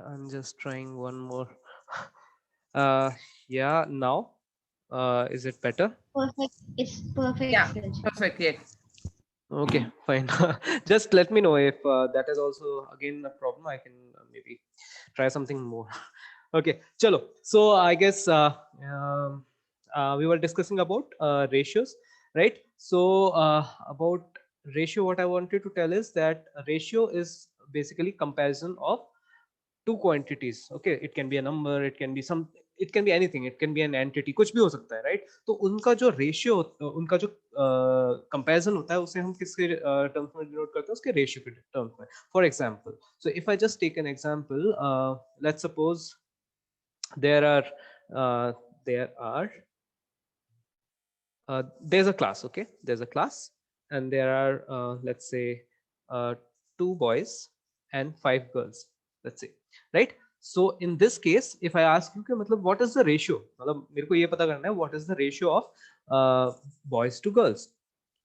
I'm just trying one more. Uh, yeah, now, is it better? Perfect. It's perfect, Yeah, sir. perfect. Yes. Okay, fine. Just let me know if that is also again a problem. I can maybe try something more. Okay, chalo. So I guess we were discussing about ratios, right? So about ratio, what I wanted to tell is that a ratio is basically comparison of two quantities. Okay, it can be a number, it can be some, it can be anything, it can be an entity, कुछ भी हो सकता है, right? तो उनका जो ratio, उनका जो कंपैरिजन होता है उसे हम किसके टर्म्स में डिनोट करते हैं? उसके रेशियो के टर्म्स में. For example, so if I just take an example, let's suppose there are uh, there are there's a class. Okay, there's a class, and there are let's say uh, two boys and five girls, let's say, right? So in this case, if I ask you कि मतलब what is the ratio, मतलब मेरे को ये पता करना है what is the ratio of boys to girls,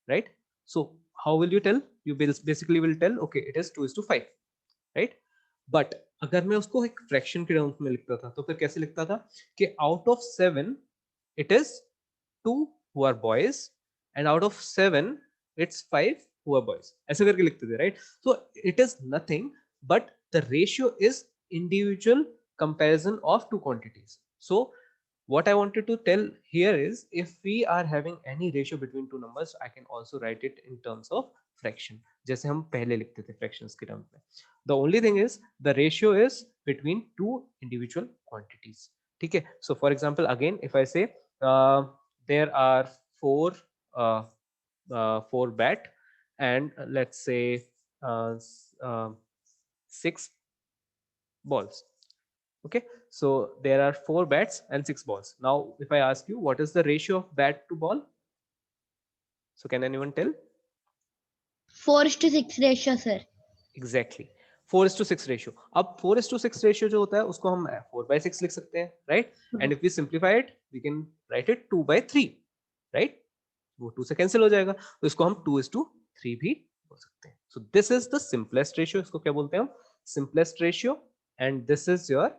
right? So how will you tell? You basically will tell, okay, it is 2:5, right? But अगर मैं उसको एक फ्रैक्शन के टर्म्स में लिखता था तो फिर कैसे लिखता था कि out of 7 it is 2 who are boys and out of 7 it's 5 who are boys, ऐसे करके लिखते थे, right? So it is nothing but the ratio is individual comparison of two quantities. So what I wanted to tell here is if we are having any ratio between two numbers, I can also write it in terms of fraction, जैसे हम पहले लिखते थे fractions के terms में. The only thing is the ratio is between two individual quantities. ठीक है? So for example, again if I say there are uh, four bat and let's say uh, uh, 6 balls. Okay, so there are 4 bats and 6 balls. Now if I ask you what is the ratio of bat to ball, so can anyone tell? 4:6 ratio, sir. Exactly, 4:6 ratio. अब 4:6 ratio जो होता है उसको हम 4/6 लिख सकते हैं, right? And if we simplify it, we can write it 2/3, right? वो 2 से कैंसिल हो जाएगा, तो इसको हम 2:3 भी बोल सकते हैं. So this is the simplest ratio. इसको क्या बोलते हैं हम? Simplest ratio. And this is your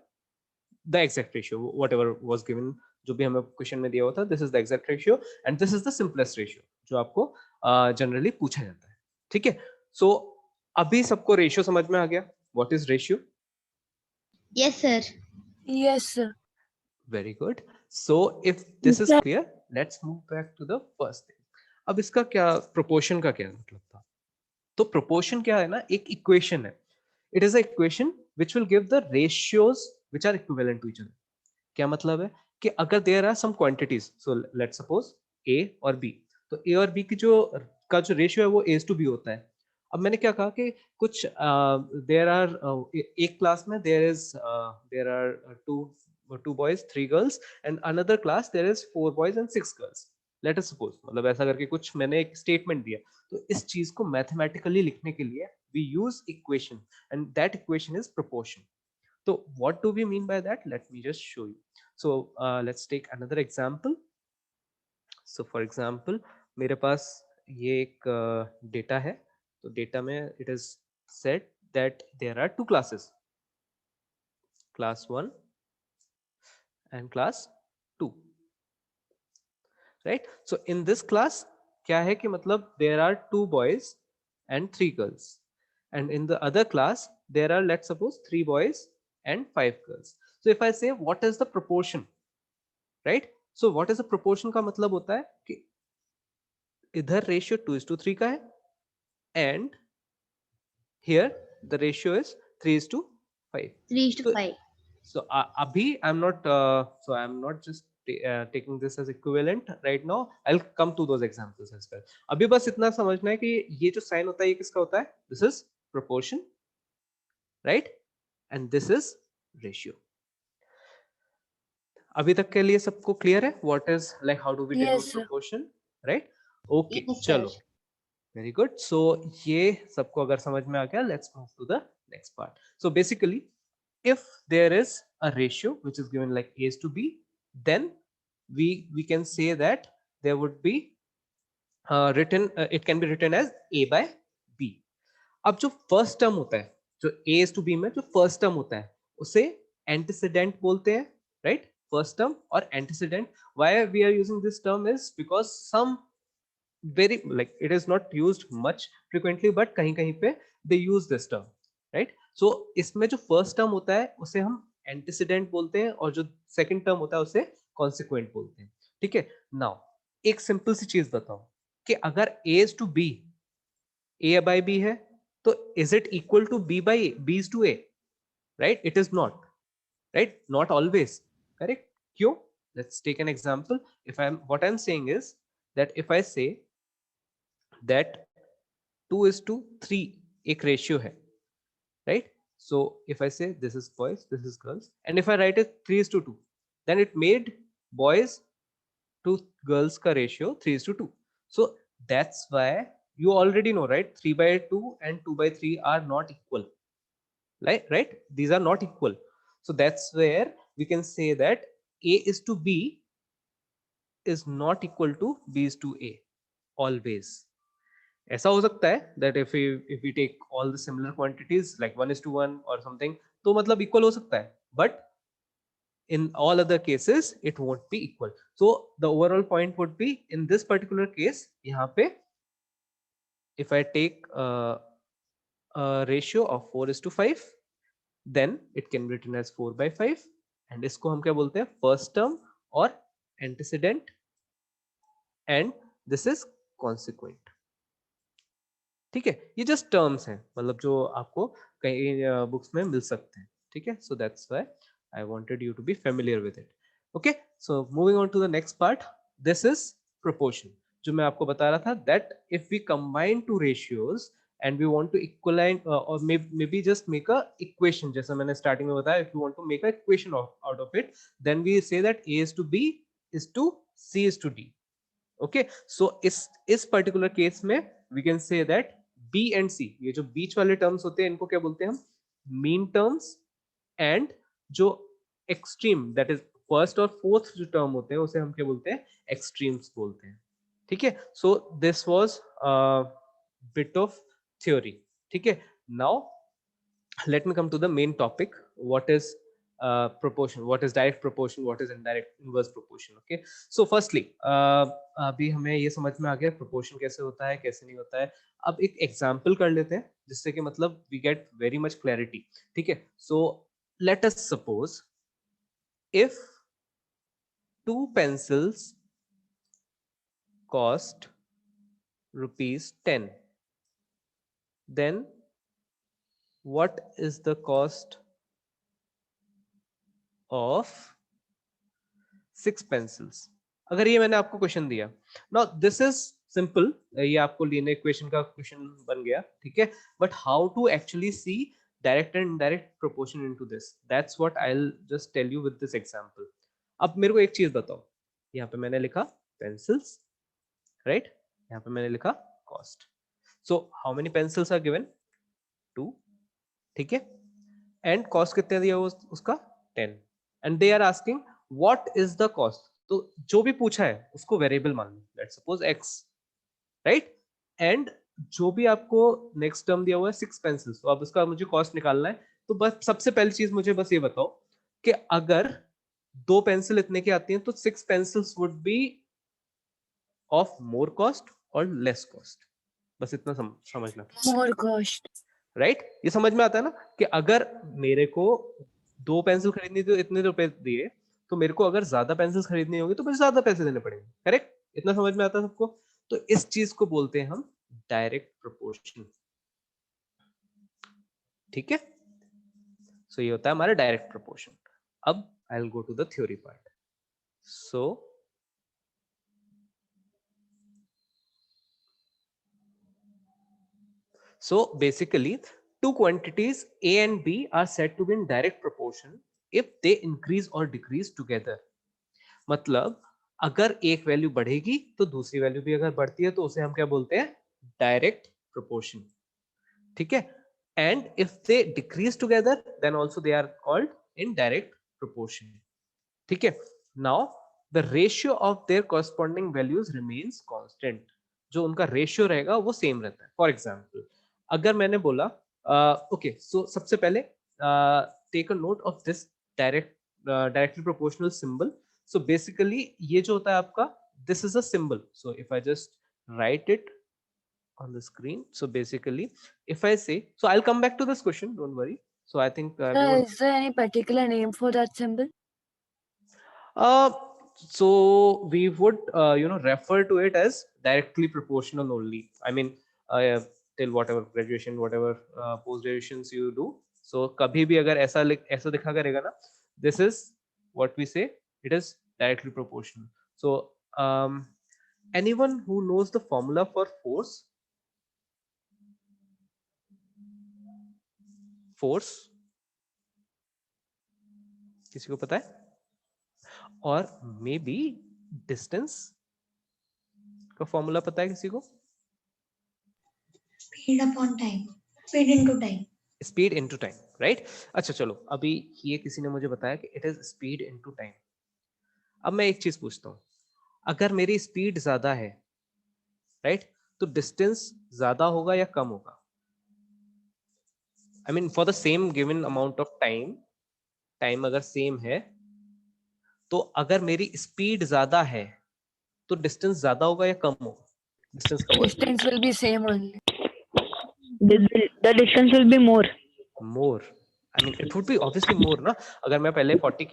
the exact ratio, whatever was given, जो भी हमें क्वेश्चन में दिया हुआ था, this is the exact ratio and this is the simplest ratio जो आपको जनरली पूछा जाता है. ठीक है? So अभी सबको रेशियो समझ में आ गया? What is ratio? Yes, sir. Yes, sir. Very good. So if this is clear, let's move back to the first thing. अब इसका क्या proportion का क्या मतलब था? तो proportion क्या है ना, एक equation है. It is an equation which will give the ratios which are equivalent to each other. क्या मतलब है कि अगर there are some quantities, so let's suppose A और B, तो A और B की जो रेशियो है वो A to B होता है. अब मैंने क्या कहा कि कुछ there are एक क्लास में there are two boys 3 girls and another class there is 4 boys and 6 girls. Let us suppose, मतलब ऐसा करके कुछ मैंने एक स्टेटमेंट दिया, तो इस चीज को मैथमेटिकली लिखने के लिए we use equation and that equation is proportion. So what do we mean by that? Let me just show you. So let's take another example. So for example, मेरे पास ये एक डेटा है, तो डेटा में it is said that there are two classes, class 1 and class 2, right? So in this class क्या है कि मतलब there are 2 boys and 3 girls and in the other class there are, let's suppose, 3 boys and 5 girls. So if I say what is the proportion, right? So what is the proportion का मतलब होता है कि इधर ratio 2:3 का है and here the ratio is 3:5. 3:5. So abhi I'm not just taking this as equivalent right now. I'll come to those examples as well. अभी बस इतना समझना है कि ये जो साइन होता है ये किसका होता है? This is proportion, right? And this is ratio. अभी तक के लिए सबको क्लियर है? What is, like, how do we denote Yes, sir. proportion, right? Okay, Yes, sir. चलो, very good. So ये सबको अगर समझ में आ गया, let's move to the next part. So basically, if there is a ratio which is given like A is to B, then we can say that there would be it can be written as A by B. अब जो first term होता है, जो A is to B में जो first term होता है, उसे एंटीसीडेंट बोलते हैं, राइट? फर्स्ट टर्म और antecedent. Why we are using this term is because some very like it is not used much frequently but कहीं कहीं पे they use this term, right? So इसमें जो first term होता है उसे हम antecedent बोलते हैं और जो second term होता है उसे consequent बोलते हैं. ठीक है. Now एक simple सी चीज बताओ कि अगर a is to b, a by b है, तो is it equal to b by a, b is to a, right? It is not, right? Not always, correct? क्यों? Let's take an example. If I'm what I'm saying is that if I say that 2 is to 3 एक ratio है, right? So if I say this is boys, this is girls, and if I write it 3 is to 2, then it made boys to girls का ratio 3 is to 2. So that's why you already know, right? 3 by 2 and 2 by 3 are not equal, right? These are not equal. So that's where we can say that a is to b is not equal to b is to a always. ऐसा हो सकता है that if we take all the similar quantities like 1:1 or something, तो मतलब equal हो सकता है, but in all other cases it won't be equal. So the overall point would be in this particular case यहाँ पे if I take a ratio of 4:5, then it can be written as 4/5 and इसको हम क्या बोलते हैं? First term और antecedent and this is consequent. ठीक है. ये जस्ट टर्म्स हैं, मतलब जो आपको कई बुक्स में मिल सकते हैं. ठीक है. So that's why I wanted you to be familiar with it. Okay. So moving on to the next part. This is proportion. जो मैं आपको बता रहा था that if we combine two ratios and we want to equalise और may be just make a equation, जैसा मैंने starting में बताया, if you want to make a equation out of it, then we say that a is to b is to c is to d. Okay. So इस particular case में we can say that b and c, ये जो बीच वाले terms होते हैं इनको क्या बोलते हैं हम? Mean terms. एंड जो एक्सट्रीम दैट इज फर्स्ट और फोर्थ जो टर्म होते हैं उसे हम क्या बोलते हैं? एक्सट्रीम्स बोलते हैं. ठीक है. So this was bit of theory. ठीक है. Now let me come to the main topic. What is proportion, what is direct proportion, what is indirect inverse proportion? Okay. So firstly अभी हमें ये समझ में आ गया proportion कैसे होता है, कैसे नहीं होता है. अब एक एग्जांपल कर लेते हैं जिससे कि मतलब we get very much clarity. ठीक है. So let us suppose if two pencils cost rupees 10, then what is the cost of 6 pencils? अगर ये मैंने आपको क्वेश्चन दिया, नाउ दिस इज सिंपल, ये आपको लीनियर इक्वेशन का क्वेश्चन बन गया. ठीक है. But how to actually see direct and indirect proportion into this, that's what I will just tell you with this example. अब मेरे को एक चीज बताओ. यहाँ पे मैंने लिखा पेंसिल्स, राइट? यहाँ पे मैंने लिखा cost. So how many pencils are given? 2. ठीक है. एंड कॉस्ट कितने दिया हुआ उसका? 10. And they are asking what is the cost. तो जो भी पूछा है उसको वेरिएबल मान लो, let's suppose x, right? And जो भी आपको नेक्स्ट टर्म दिया हुआ है 6 पेंसिल्स, तो अब इसका मुझे कॉस्ट निकालना है. तो बस सबसे पहली चीज मुझे बस ये बताओ कि अगर 2 पेंसिल इतने की आती हैं तो 6 pencils would be of more cost और लेस कॉस्ट. बस इतना समझना. More cost. राइट? ये समझ में आता है ना कि अगर मेरे को 2 पेंसिल खरीदनी तो इतने रुपए दिए, तो मेरे को अगर ज्यादा पेंसिल्स खरीदनी होगी तो मुझे ज्यादा पैसे देने पड़ेंगे. करेक्ट? इतना समझ में आता है सबको? तो इस चीज को बोलते हैं हम डायरेक्ट प्रोपोर्शन. ठीक है. सो ये होता है हमारा डायरेक्ट प्रोपोर्शन. अब I will go to the theory part. So basically two quantities A and B are said to be in direct proportion if they increase or decrease together. मतलब अगर एक वैल्यू बढ़ेगी तो दूसरी वैल्यू भी अगर बढ़ती है तो उसे हम क्या बोलते हैं? Direct proportion. ठीक है. And if they decrease together then also they are called indirect proportion. ठीक है. Now the ratio of their corresponding values remains constant. जो उनका रेशियो रहेगा वो सेम रहता है. फॉर एग्जांपल अगर मैंने बोला ओके, सो सबसे पहले take a note of this directly proportional symbol. So basically ये जो होता है आपका, this is a symbol. So if I just write it on the screen, so basically if I say, so I'll come back to this question, don't worry. So I think everyone, Is there any particular name for that symbol? uh so we would refer to it as directly proportional only. I mean, till whatever graduation, whatever post graduations you do, so kabhi bhi agar ऐसा दिखा करेगा ना, this is what we say, it is directly proportional. So um anyone who knows the formula for force, किसी को पता है? और may B distance का फॉर्मूला पता है किसी को? Speed upon time. Speed into time. Speed into time, right? अच्छा चलो, अभी ये किसी ने मुझे बताया कि it is speed into time. अब मैं एक चीज पूछता हूँ, अगर मेरी स्पीड ज्यादा है, राइट, तो डिस्टेंस ज्यादा होगा या कम होगा? I mean for the same given amount of time, time अगर सेम है, तो अगर मेरी स्पीड ज्यादा है तो डिस्टेंस ज्यादा होगा या कम होगा? Distance covered Distance will be same only. The distance will be more. More. I mean it would B obviously more ना. अगर मैं पहले 40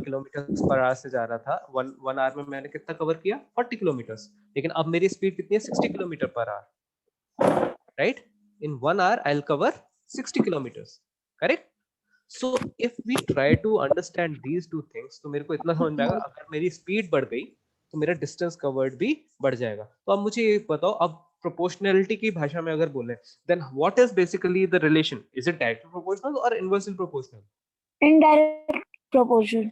किलोमीटर पर आवर से जा रहा था, वन आवर में मैंने कितना कवर किया? 40 किलोमीटर. लेकिन अब मेरी स्पीड कितनी है? 60 kilometre per hour, right? In one hour I will cover 60 kilometre, correct? So if we try to understand these two things, तो मेरे को इतना समझ में आएगा, अगर मेरी स्पीड बढ़ गई तो मेरा डिस्टेंस कवर्ड भी बढ़ जाएगा. तो अब मुझे ये बताओ, अब प्रोपोर्शनैलिटी की भाषा में अगर बोले, then what is basically the relation? Is it directly proportional or inversely proportional? Indirect proportion.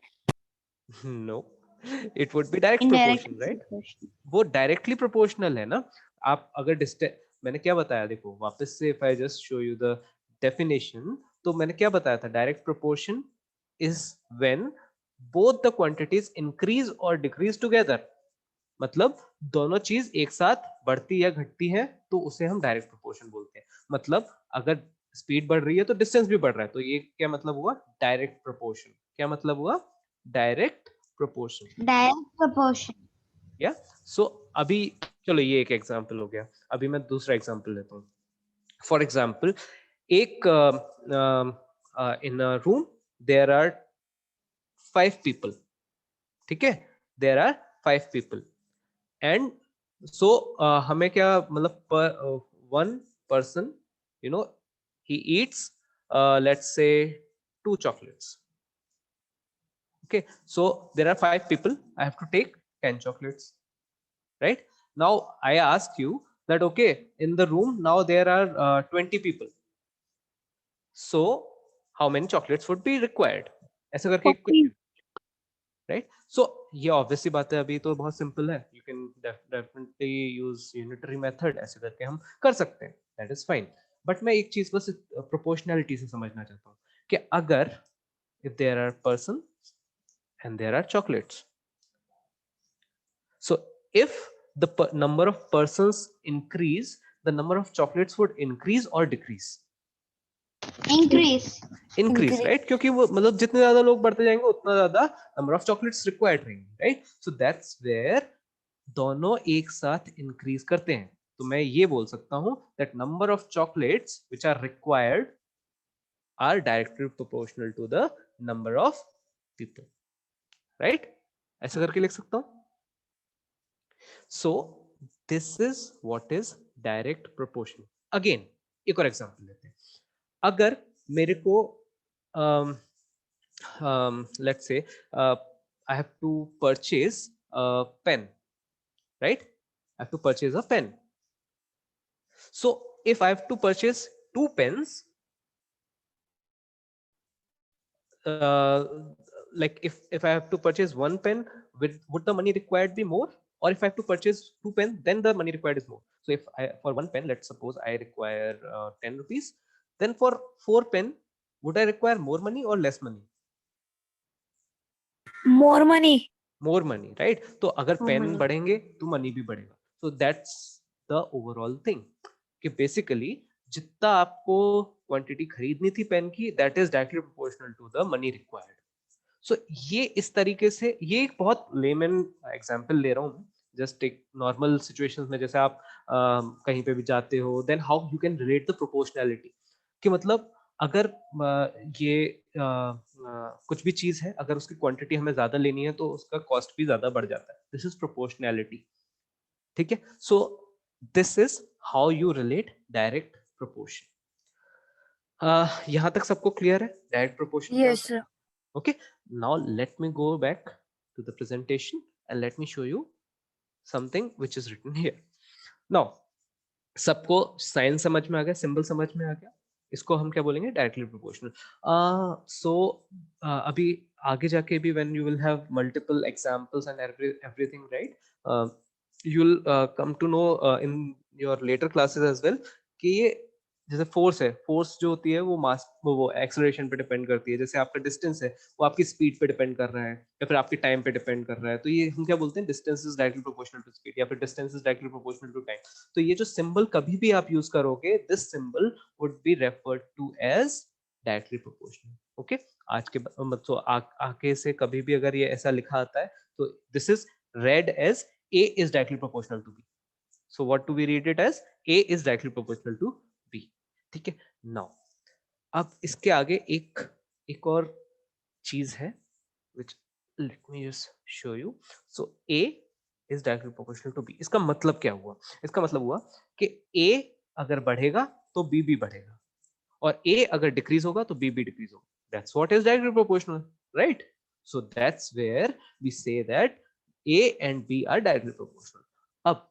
No, it would be direct Indirect proportion, right? proportion. वो डायरेक्टली प्रोपोर्शनल है ना. आप अगर डिस्टेंस, मैंने क्या बताया, देखो वापस से, if I just show you the definition, तो मैंने क्या बताया था? Direct proportion is when both the quantities increase और डिक्रीज टुगेदर. मतलब दोनों चीज एक साथ बढ़ती या घटती है तो उसे हम डायरेक्ट प्रोपोर्शन बोलते हैं. मतलब अगर स्पीड बढ़ रही है तो डिस्टेंस भी बढ़ रहा है, तो ये क्या मतलब हुआ? Direct proportion. क्या मतलब हुआ? Direct proportion. Direct proportion. या सो अभी चलो, ये एक एग्जांपल हो गया. अभी मैं दूसरा एग्जांपल लेता हूँ. फॉर एग्जांपल, एक in a room there are 5 people. ठीक है, there are 5 people and so हमें क्या मतलब, one person, you know, he eats let's say 2 chocolates. Okay, so there are 5 people, I have to take 10 chocolates, right? Now I ask you that, okay, in the room now there are 20 people, so how many chocolates would be required? ऐसा करके एक 40. Right? So ये obviously बात है, अभी तो बहुत simple है. You can definitely use unitary method, ऐसे करके हम कर सकते हैं, दैट इज फाइन. बट मैं एक चीज बस प्रोपोर्शनैलिटी से समझना चाहता हूँ कि अगर if there are persons and there are chocolates, so if the number of persons increase, the number of chocolates would increase or decrease? Increase. Increase, right? क्योंकि वो मतलब जितने ज्यादा लोग बढ़ते जाएंगे उतना ज्यादा नंबर ऑफ चॉकलेट्स रिक्वायर्ड रहेंगे, राइट? सो दैट्स वेयर दोनों एक साथ इंक्रीज करते हैं. तो मैं ये बोल सकता हूं that number of chocolates which are required are directly proportional to the number of people, right? ऐसा करके लिख सकता हूं. So this is what is direct proportion. Again एक और एग्जांपल लेते हैं. अगर मेरे को let's say I have to purchase a pen, right? I have to purchase a pen. So if I have to purchase 2 pens, like if I have to purchase 1 pen, would the money required be more? Or if I have to purchase 2 pens, then the money required is more. So if I, for 1 pen, let's suppose I require 10 rupees, then for 4 pen, would I require more money or less money? More money. More money, right? तो अगर More pen money. बढ़ेंगे तो money भी बढ़ेगा. So that's the overall thing कि basically जितना आपको quantity खरीदनी थी पेन की, that is directly proportional to the money required. So ये इस तरीके से, ये एक बहुत लेमन एग्जांपल ले रहा हूँ मैं, जस्ट एक नॉर्मल सिचुएशंस में जैसे आप कहीं पे भी जाते हो, then how you can relate the proportionality, कि मतलब अगर ये कुछ भी चीज है, अगर उसकी क्वांटिटी हमें ज्यादा लेनी है तो उसका कॉस्ट भी ज्यादा बढ़ जाता है. This is proportionality. ठीक है. सो this is how you relate direct proportion. यहां तक सबको क्लियर है डायरेक्ट प्रोपोर्शन क्या Yes, होता है? sir. Okay, now let me go back to the presentation and let me show you something which is written here. Now, सबको sign समझ में आ गया, सिंबल समझ में आ गया, इसको हम क्या बोलेंगे, डायरेक्टली प्रोपोर्शनल. सो अभी आगे जाके भी when you will have multiple examples and everything, right, you'll come to know in your later classes as well कि ये जैसे फोर्स है, फोर्स जो होती है वो मास, वो एक्सेलरेशन पे डिपेंड करती है. जैसे आपका डिस्टेंस है वो आपकी स्पीड पे डिपेंड कर रहा है या फिर आपके टाइम पे डिपेंड कर रहा है, तो ये हम क्या बोलते हैं, distance is directly proportional to speed या फिर distance is directly proportional to time. तो ये जो सिंबल कभी भी आप यूज करोगे, this symbol would be referred to as directly proportional. Okay, आज के मतलब आगे से कभी भी अगर ये ऐसा लिखा आता है तो this is read as a is directly proportional to b. So what do we read it as? A is directly proportional to B. ठीक है. Now, अब इसके आगे एक और चीज है which let me just show you. So A is directly proportional to B. इसका मतलब क्या हुआ? इसका मतलब हुआ कि A अगर बढ़ेगा तो B भी बढ़ेगा, और A अगर डिक्रीज होगा तो B भी डिक्रीज होगा. That's what is directly proportional, right? So that's where we say that A and B are directly proportional. अब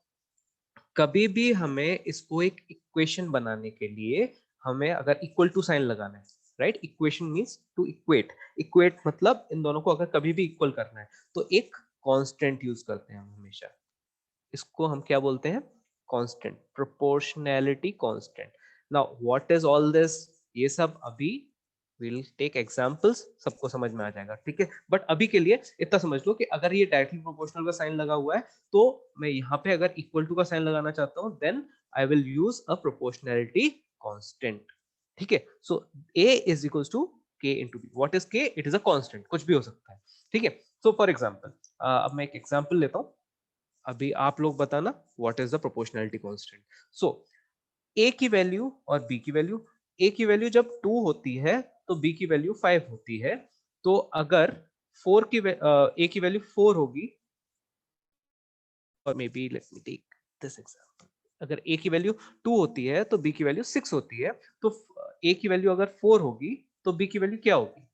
कभी भी हमें इसको एक इक्वेशन बनाने के लिए हमें अगर इक्वल टू साइन लगाना है, right, equation means to equate. Equate मतलब इन दोनों को अगर कभी भी इक्वल करना है तो एक कांस्टेंट यूज करते हैं हम हमेशा. इसको हम क्या बोलते हैं, constant, proportionality constant. Now what is all this, ये सब अभी विल टेक एग्जांपल्स, सबको समझ में आ जाएगा. ठीक है, बट अभी के लिए इतना समझ लो कि अगर ये डायरेक्टली प्रोपोर्शनल का साइन लगा हुआ है तो मैं यहाँ पे अगर इक्वल टू का साइन लगाना चाहता हूँ, then I will use a proportionality constant. ठीक है. So a is equals to k into b. What is k? It is a constant, कुछ भी हो सकता है. ठीक है. सो फॉर एग्जांपल, अब मैं एक एग्जांपल लेता हूँ. अभी आप लोग बताना what is the proportionality constant. So A की वैल्यू और बी की वैल्यू, ए की वैल्यू जब 2 होती है तो बी की वैल्यू 5 होती है. तो अगर 4 की ए की वैल्यू 4 होगी, और may be let me take this example, अगर ए की वैल्यू 2 होती है तो बी की वैल्यू 6 होती है. तो ए की वैल्यू अगर 4 होगी तो बी की वैल्यू क्या होगी?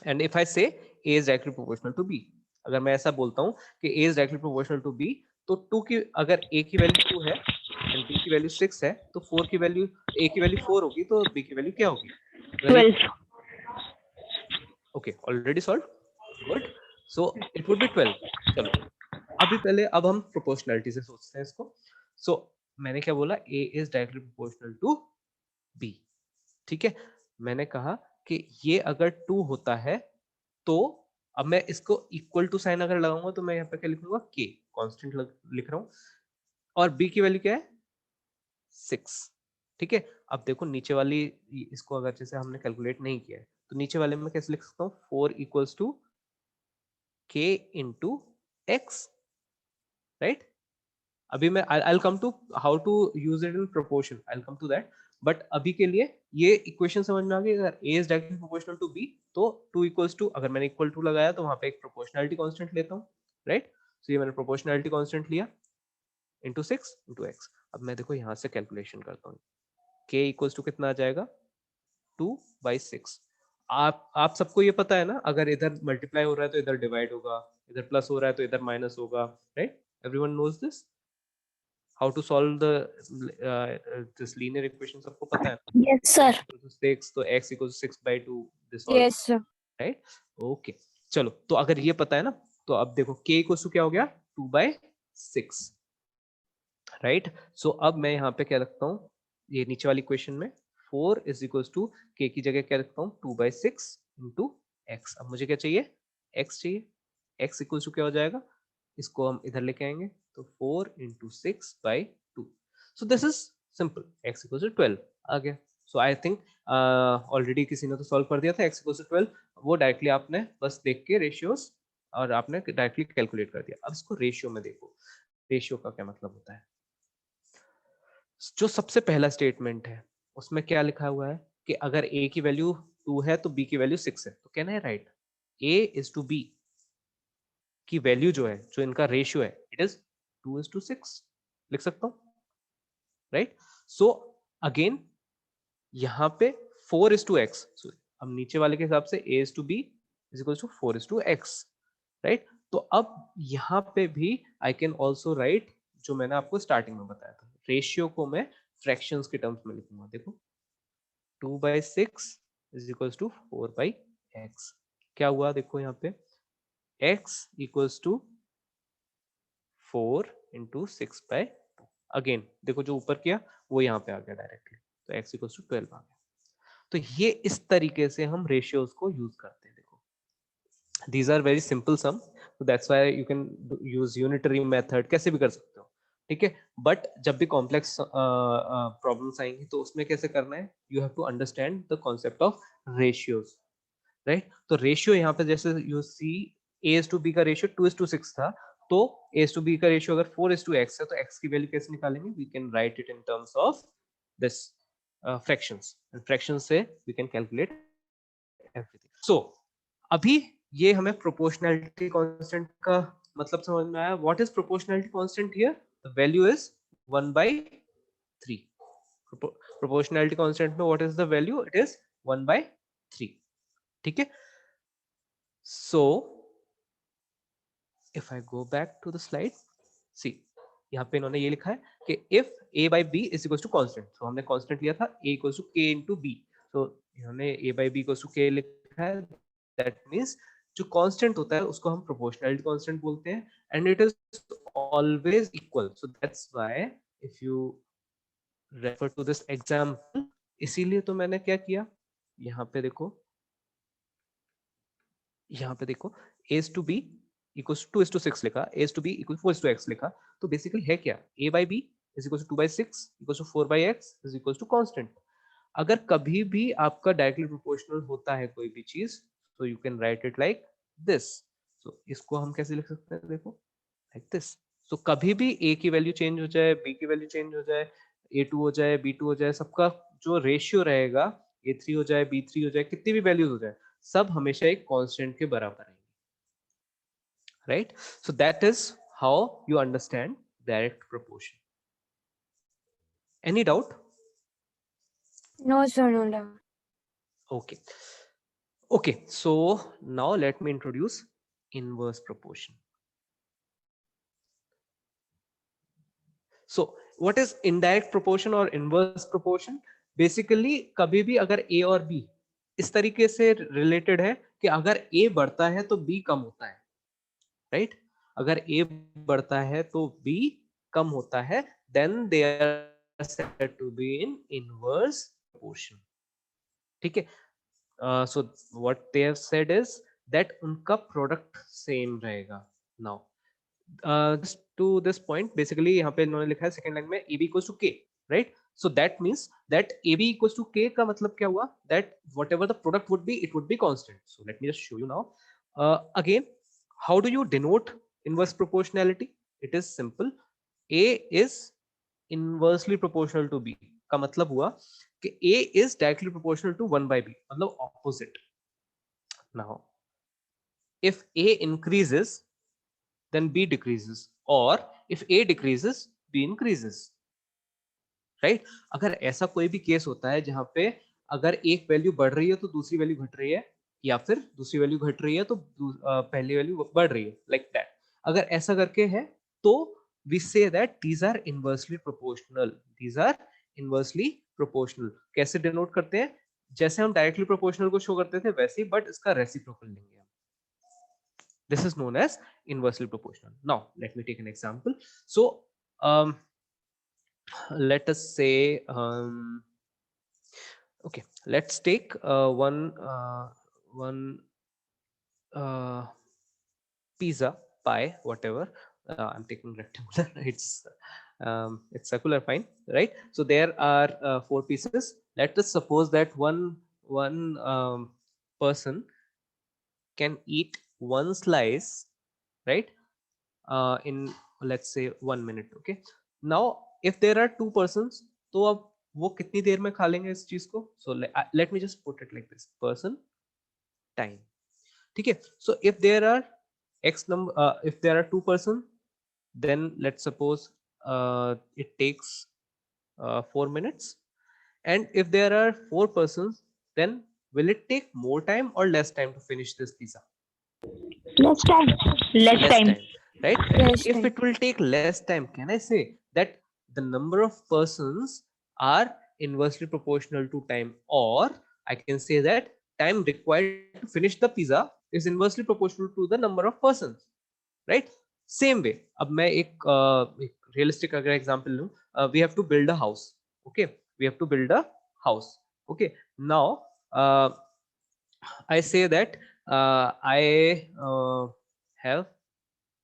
And if I say A is directly proportional to B, अगर मैं ऐसा बोलता हूँ कि A is directly proportional to B, तो 2 की, अगर ए की वैल्यू 2 है एंड बी की वैल्यू 6 है, तो 4 की वैल्यू, ए की वैल्यू 4 होगी तो बी की वैल्यू क्या होगी? अगर ये, 12. Okay, already solve, good. So it would B 12. चलो, अभी पहले अब हम प्रोपोर्शनैलिटी से सोचते हैं इसको. सो मैंने क्या बोला, A is directly proportional to B. ठीक है. मैंने कहा कि ये अगर 2 होता है तो अब मैं इसको इक्वल टू साइन अगर लगाऊंगा तो मैं यहाँ पे क्या लिखूंगा, के, कांस्टेंट लिख रहा हूँ, और बी की वैल्यू क्या है, 6. ठीक है. अब देखो नीचे वाली, इसको अगर जैसे हमने कैलकुलेट नहीं किया है तो नीचे वाले में कैसे लिख सकता हूँ, 4 equals to K into X, right. अभी मैं I come to how to use it in proportion, I come to that. But अभी के लिए ये इक्वेशन समझ में आ गई. अगर a is directly proportional to b तो 2 इक्वल्स टू, अगर मैंने इक्वल टू लगाया तो वहां पे एक प्रोपोर्शनैलिटी कांस्टेंट लेता हूँ, राइट. सो ये मैंने प्रोपोर्शनैलिटी कांस्टेंट लिया इंटू 6 इंटू एक्स. अब मैं देखो यहाँ से कैलकुलेशन करता हूँ, k इक्वल्स टू कितना आ जाएगा, 2/6. आप सबको ये पता है ना, अगर इधर मल्टीप्लाई हो रहा है तो इधर डिवाइड होगा, इधर प्लस हो रहा है तो इधर माइनस होगा, right. Everyone knows this, how to solve the this linear equation, सबको पता है. Yes, sir. Equal to 6 तो x equals to 6/2, this all, Yes, sir. right. Okay, चलो, तो अगर ये पता है ना तो अब देखो k equals to क्या हो गया, 2/6, राइट. सो अब मैं यहाँ पे क्या रखता हूँ, ये नीचे वाली इक्वेशन में 4 इज इक्वल्स टू k की जगह क्या रखता हूँ, 2/6 इंटू एक्स. अब मुझे क्या चाहिए, x चाहिए. x इक्वल्स टू क्या हो जाएगा, इसको हम इधर लेके आएंगे तो 4 into 6/2. So this is simple, x equals to 12 आ गया. सो आई थिंक ऑलरेडी किसी ने तो सॉल्व कर दिया था x इक्वल टू 12, वो डायरेक्टली आपने बस देख के रेशियोज और आपने डायरेक्टली कैलकुलेट कर दिया। अब इसको रेशियो में देखो, रेशियो का क्या मतलब होता है। जो सबसे पहला स्टेटमेंट है उसमें क्या लिखा हुआ है कि अगर a की वैल्यू 2 है तो b की वैल्यू 6 है, तो कहना है right a is to b की वैल्यू जो है, जो इनका रेशियो है, इट इज 2:6 लिख सकता हूं, राइट। सो अगेन यहाँ पे 4:x, अब नीचे वाले के हिसाब से a is to b is equal to 4:x, right. तो अब यहाँ पे भी आई कैन ऑल्सो राइट जो मैंने आपको स्टार्टिंग में बताया था, रेशियो को मैं फ्रैक्शंस के टर्म्स में लिखूंगा। देखो 2/6 इज इक्वल टू 4/x, क्या हुआ देखो यहाँ पे x equals to 4 into 6/2। Again देखो जो ऊपर किया वो यहाँ पे आ गया डायरेक्टली, तो x इक्वल्स टू 12 आ गया। तो ये इस तरीके से हम रेशियोज को यूज करते हैं। देखो these are very simple sum, so that's why you can use unitary method, कैसे भी कर सकते हो, ठीक है। बट जब भी कॉम्प्लेक्स प्रॉब्लम्स आएंगी तो उसमें कैसे करना है, you have to understand the concept of ratios, right. तो रेशियो यहाँ पे जैसे you see a is to b का रेशियो 2:6 था, तो a is to b का रेशियो अगर 4:x है तो x की वैल्यू कैसे निकालेंगे, we can write it in terms of this fractions, and fractions से we can calculate everything. So अभी ये हमें प्रोपोर्शनैलिटी कांस्टेंट का मतलब समझ में आया। What is proportionality constant here, the value is 1/3। Proportionality constant में what is the value, it is 1/3, ठीक है। So if I go back to the slide, see यहाँ पे इन्होंने ये लिखा है कि इफ a by b is equals to constant, तो हमने कांस्टेंट लिया था a equals to k into b, तो इन्होंने a by b equals to k लिखा है, दैट मींस जो कांस्टेंट होता है उसको हम प्रोपोर्शनैलिटी कांस्टेंट बोलते हैं, and it is always equal, so that's why if you refer to this example, इसीलिए तो मैंने क्या किया, यहाँ पे देखो, यहाँ पे देखो a is to b equals to 2:6 लिखा, a is to b equals 4:x लिखा, तो बेसिकली है क्या, a by b is equals to 2/6 equals to 4/x is equals to constant। अगर कभी भी आपका डायरेक्टली प्रोपोर्शनल होता है कोई भी चीज, तो you can write it like this. So इसको हम कैसे लिख सकते हैं, देखो लाइक दिस। सो कभी भी a की वैल्यू चेंज हो जाए, b की वैल्यू चेंज हो जाए, a2 हो जाए, b2 हो जाए, सबका जो रेशियो रहेगा, a3 हो जाए, b3 हो जाए, कितनी भी वैल्यूज हो जाए, सब हमेशा एक कांस्टेंट के बराबर रहेंगे, right. So that is how you understand direct proportion. Any doubt? No, sir, no doubt. Okay. Okay, so now let me introduce inverse proportion. So what is indirect proportion or inverse proportion? Basically कभी भी अगर a और b इस तरीके से related है कि अगर a बढ़ता है तो b कम होता है, राइट। अगर a बढ़ता है तो b कम होता है, then they are said to be in inverse proportion, ठीक है। So what they have said is that उनका प्रोडक्ट सेम रहेगा। Now just to this point, basically यहाँ पे इन्होंने लिखा है सेकंड लाइन में ab equals to k, right? So that means that ab equals to k का मतलब क्या हुआ, that whatever the product would be, it would be constant. So let me just show you now. Again, how do you denote inverse proportionality? It is simple. a is inversely proportional to b का मतलब हुआ कि a is directly proportional to 1/b, मतलब opposite. Now if a increases then b decreases, or if a decreases b increases, right. अगर ऐसा कोई भी case होता है जहां पे अगर एक वैल्यू बढ़ रही है तो दूसरी वैल्यू घट रही है, या फिर दूसरी वैल्यू घट रही है तो पहली वैल्यू बढ़ रही है, लाइक दैट, अगर ऐसा करके है तो we say that these are inversely proportional, these are inversely proportional. कैसे डिनोट करते हैं, जैसे हम डायरेक्टली प्रोपोर्शनल को शो करते थे वैसे ही, बट इसका रेसिप्रोकल लेंगे हम। This is known as inversely proportional. Now let me take an example. So let us say okay, let's take one uh, pizza pie, whatever. I'm taking rectangular. It's circular, fine, right? So there are 4 pieces. Let us suppose that one person can eat one slice, right, in let's say 1 minute. Okay, now if there are two persons, तो अब वो कितनी देर में खा लेंगे इस चीज को? So let me just put it like this: person time. ठीक है, so if there are x number, if there are two person, then let's suppose it takes 4 minutes. And if there are four persons, then will it take more time or less time to finish this pizza? Less time. Less Less time. time, right? Less If time. it will take less time, can I say that the number of persons are inversely proportional to time, or I can say that time required to finish the pizza is inversely proportional to the number of persons, right? Same way, अब मैं एक realistic अगर example लूँ, we have to build a house. Okay, we have to build a house. Okay, now uh, I say that I have,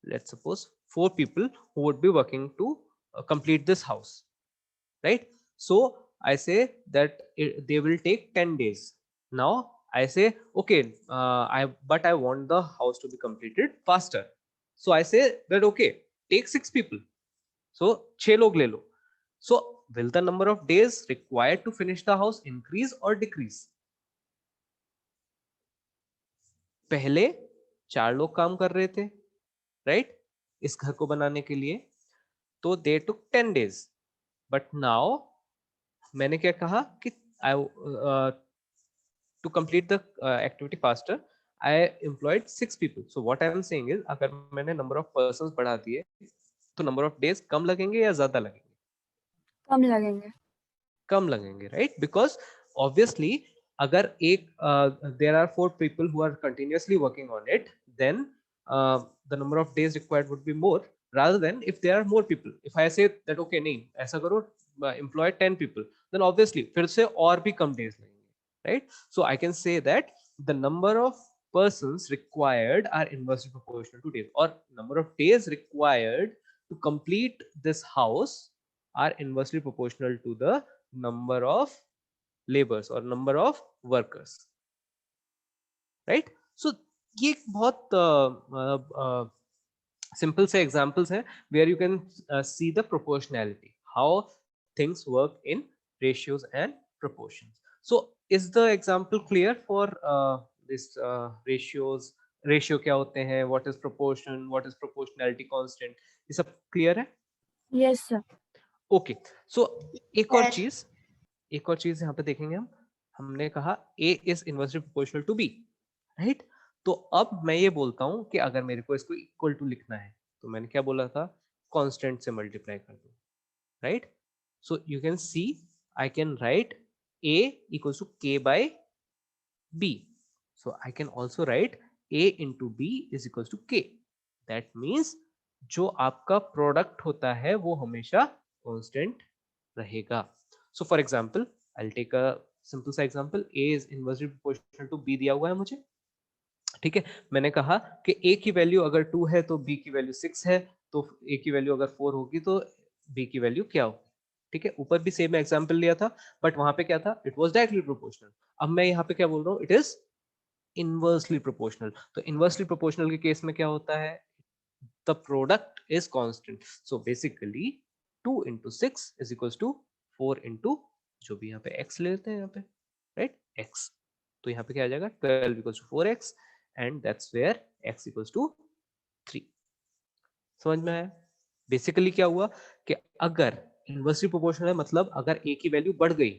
let's suppose, four people who would be working to complete this house, right? So I say that they will take 10 days. Now I say, okay, but I want the house to be completed faster. So I say that, okay, take six people, so 6 log le lo. So will the number of days required to finish the house increase or decrease? पहले 4 लोग काम कर रहे थे, right, इस घर को बनाने के लिए, तो दे टुक 10 days. बट नाउ मैंने क्या कहा कि आई to complete the activity faster, I employed 6 people. So what I am saying is, अगर मैंने number of persons बढ़ा दिए, तो number of days कम लगेंगे या ज्यादा लगेंगे? कम लगेंगे. कम लगेंगे, right? Because obviously अगर एक there are 4 people who are continuously working on it, then the number of days required would be more, rather than if there are more people. If I say that, okay, नहीं ऐसा करो, employ 10 people, then obviously फिर से और भी कम days लगेंगे, right? So I can say that the number of persons required are inversely proportional to days, or number of days required to complete this house are inversely proportional to the number of laborers or number of workers, right? So ये एक बहुत simple से examples हैं where you can see the proportionality, how things work in ratios and proportions. So is the example clear for this ratios? Ratio क्या होते हैं, what is proportion, what is proportionality constant, ये सब clear है? Yes, sir. Okay, सो एक और Yes. चीज, एक और चीज यहाँ पे देखेंगे हम। हमने कहा a is inversely proportional to b, right? तो अब मैं ये बोलता हूँ कि अगर मेरे को इसको इक्वल टू लिखना है, तो मैंने क्या बोला था, कांस्टेंट से मल्टीप्लाई कर दो, right? So you can see I can write a equals to k by b. So I can also write a into b is equals to k. That means जो आपका प्रोडक्ट होता है वो हमेशा constant रहेगा. So for example, I'll take a simple सा example. A is inversely proportional to b दिया हुआ है मुझे, ठीक है? मैंने कहा कि a की वैल्यू अगर 2 है तो b की वैल्यू 6 है, तो a की वैल्यू अगर 4 होगी तो b की वैल्यू क्या होगी? ठीक है, ऊपर भी सेम एग्जांपल लिया था, बट वहां पे क्या था, इट वाज डायरेक्टली प्रोपोर्शनल. अब मैं यहाँ पे क्या बोल रहा हूँ, इट इज इनवर्सली प्रोपोर्शनल. तो इनवर्सली प्रोपोर्शनल के केस में क्या होता है, the product is constant. So basically 2 into 6 is equals to 4 into जो भी यहाँ पे x लेते हैं यहाँ पे, right, x. तो यहाँ पे क्या आ जाएगा, 12 equals to 4x, and that's where x equals to 3. समझ में आया? बेसिकली क्या हुआ कि अगर इनवर्सली प्रोपोर्शनल है, मतलब अगर a की वैल्यू बढ़ गई,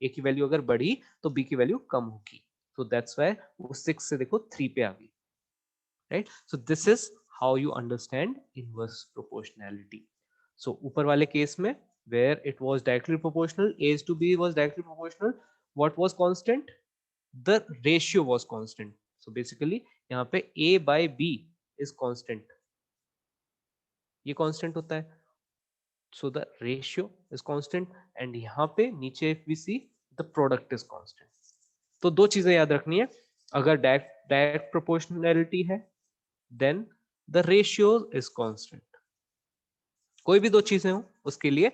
a की वैल्यू अगर बढ़ी तो b की वैल्यू कम होगी. So that's why वो 6 से देखो 3 पे आ गई, right? So this is how you understand inverse proportionality. So ऊपर वाले केस में where it was directly proportional, a is to b was directly proportional, what was constant? The ratio was constant. So basically यहाँ पे a by b is constant, ये constant होता है. So the ratio is constant, and यहाँ पे नीचे if we see the product is constant. तो दो चीजें याद रखनी है, अगर डायरेक्ट प्रोपोर्शनैलिटी है, then the ratio is constant. कोई भी दो चीजें हो उसके लिए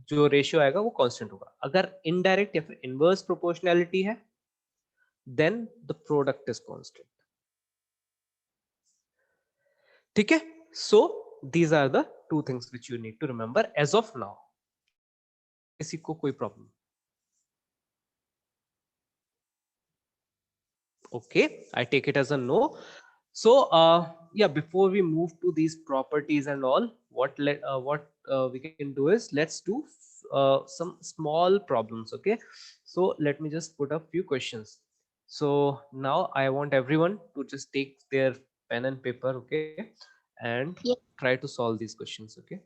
जो रेशियो आएगा वो कांस्टेंट होगा. अगर इनडायरेक्ट या फिर इनवर्स प्रोपोर्शनैलिटी है, then the product is constant. ठीक है. So these are the two things which you need to remember as of now. किसी को कोई problem? Okay, I take it as a no. So yeah, before we move to these properties and all, what we can do is let's do some small problems. Okay, so let me just put up few questions. So now I want everyone to just take their pen and paper, okay, and Yes. try to solve these questions. Okay.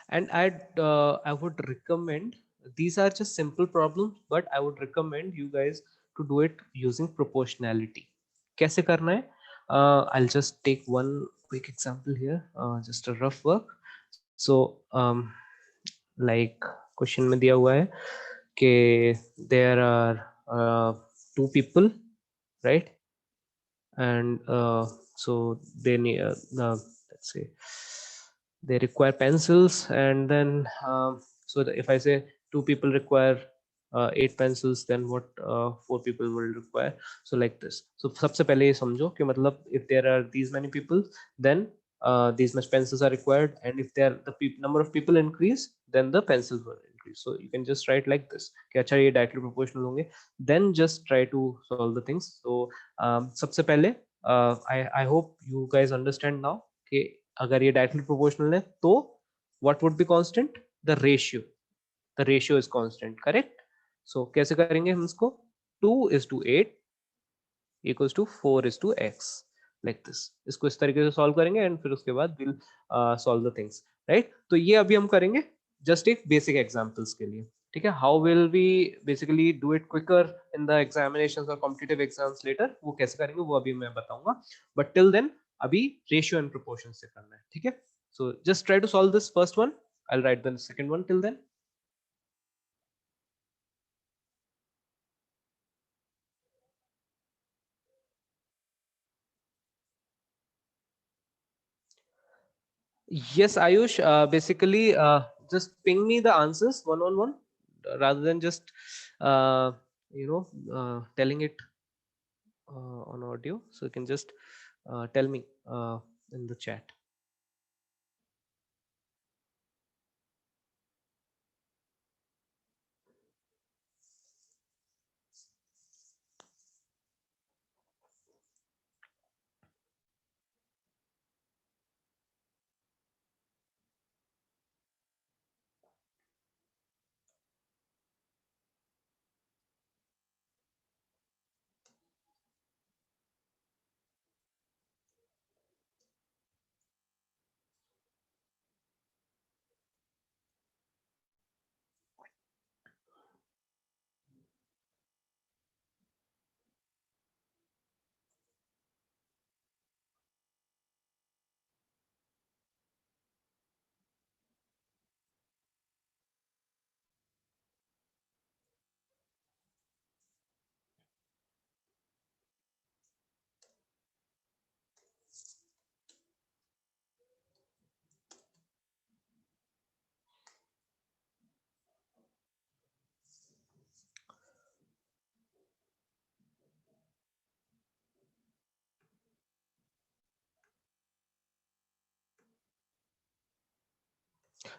And I would recommend, these are just simple problems, but I would recommend you guys to do it using proportionality. कैसे करना है? I'll just take one quick example here, just a rough work. So like question में दिया हुआ है कि there are two people, right? And so they need let's say they require pencils, and then if I say two people require 8 pencils, then what 4 people will require. So like this. So सबसे पहले ये समझो कि मतलब if there are these many people, then these much pencils are required, and if there the number of people increase, then the pencils will increase. So you can just write like this कि अच्छा ये directly proportional होंगे. Then just try to solve the things. So सबसे पहले I hope you guys understand now कि अगर ये directly proportional है तो what would be constant? The ratio is constant, correct? So कैसे करेंगे हम इसको? 2:8 equals to 4:x, like this. इसको इस तरीके से सॉल्व करेंगे एंड फिर उसके बाद we'll solve the things, right? तो ये अभी हम करेंगे just एक basic examples के लिए. ठीक है. How will we basically do it quicker in the examinations or competitive exams later? वो कैसे करेंगे वो अभी मैं बताऊंगा. But till then अभी ratio and proportion से करना है. ठीक है. So just try to solve this first one. I'll write the second one till then. Yes, Ayush. Basically, just ping me the answers one on one, rather than just uh, telling it on audio. So you can just tell me in the chat.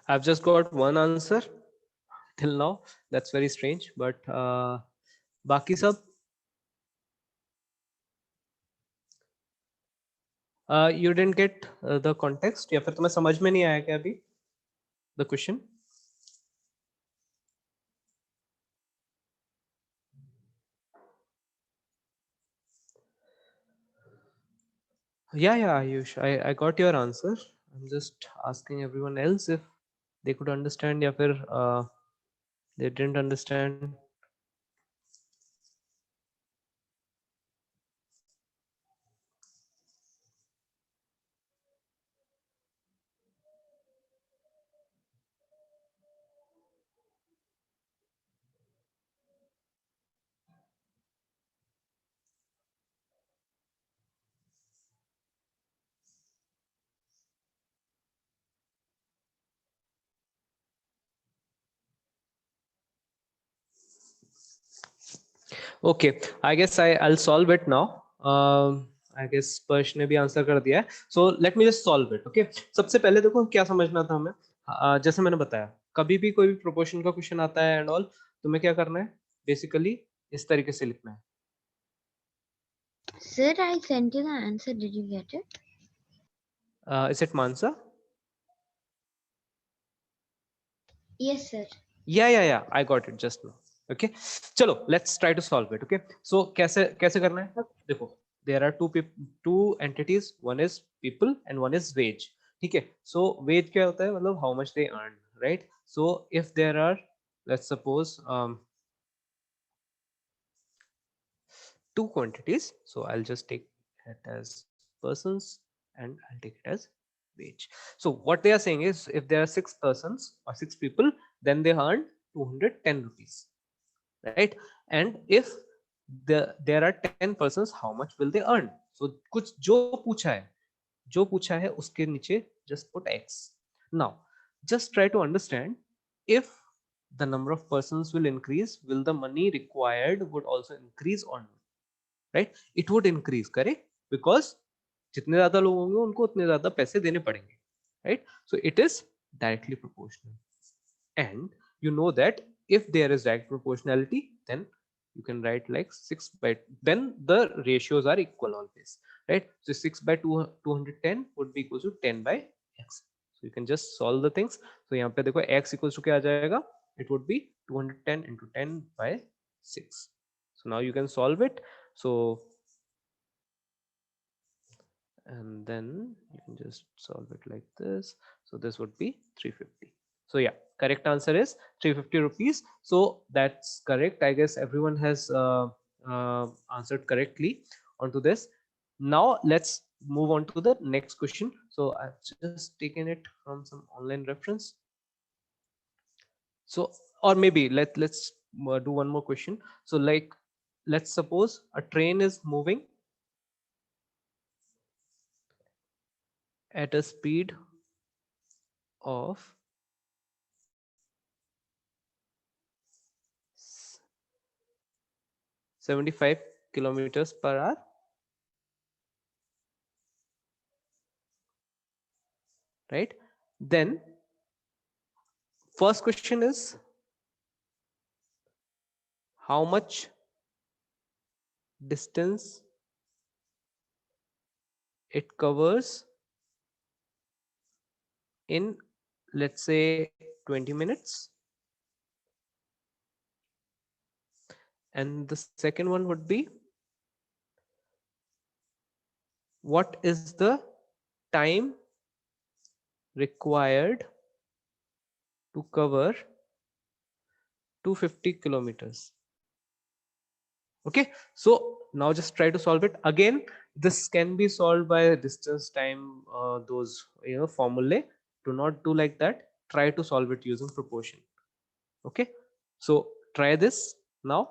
I've just got one answer till now. That's very strange, but बाकी सब you didn't get the context, या फिर तुम्हें समझ में नहीं आया क्या अभी the question? Yeah, Ayush, I got your answer. I'm just asking everyone else if they could understand या फिर they didn't understand. Okay, I guess I'll solve it now. I guess स्पर्श ने भी आंसर कर दिया है. So let me just solve it. Okay, सबसे पहले देखो क्या समझना था हमें. जैसे मैंने बताया, कभी भी कोई भी प्रोपोर्शन का क्वेश्चन आता है एंड ऑल, तुम्हें क्या करना है, बेसिकली इस तरीके से लिखना है. Sir, I sent you the answer. Did you get it? Is it Mansa? Yes, sir. Yeah, I got it just now. Okay, चलो let's try to solve it. Okay, so कैसे कैसे करना है. देखो, there are two entities, one is people and one is wage. ठीक है, so wage क्या होता है, मतलब how much they earn, right? So if there are, let's suppose, two quantities, so I'll just take it as persons and I'll take it as wage. So what they are saying is, if there are six persons or six people, then they earn 210 rupees, right? And if there are 10 persons, how much will they earn? So कुछ जो पूछा है उसके नीचे just put x. Now just try to understand, if the number of persons will increase, will the money required would also increase or not, right? It would increase, correct? Because जितने ज्यादा लोग होंगे उनको उतने ज्यादा पैसे देने पड़ेंगे, right? So it is directly proportional. And you know that if there is direct proportionality, then you can write like 6 by, then the ratios are equal always, right? So 6 by 210 would be equal to 10 by x. So you can just solve the things. So यहाँ पे देखो x equals to क्या आ जाएगा, it would be 210 into 10 by 6. So now you can solve it. So and then you can just solve it like this. So this would be 350. So yeah, correct answer is 350 rupees. So that's correct. I guess everyone has answered correctly onto this. Now let's move on to the next question. So I've just taken it from some online reference. So, or maybe let's do one more question. So like, let's suppose a train is moving at a speed of 75 kilometers per hour, right? Then first question is, how much distance it covers in, let's say, 20 minutes. And the second one would be, what is the time required to cover 250 kilometers? Okay, so now just try to solve it again. This can be solved by distance, time, those formulae. Do not do like that. Try to solve it using proportion. Okay, so try this now.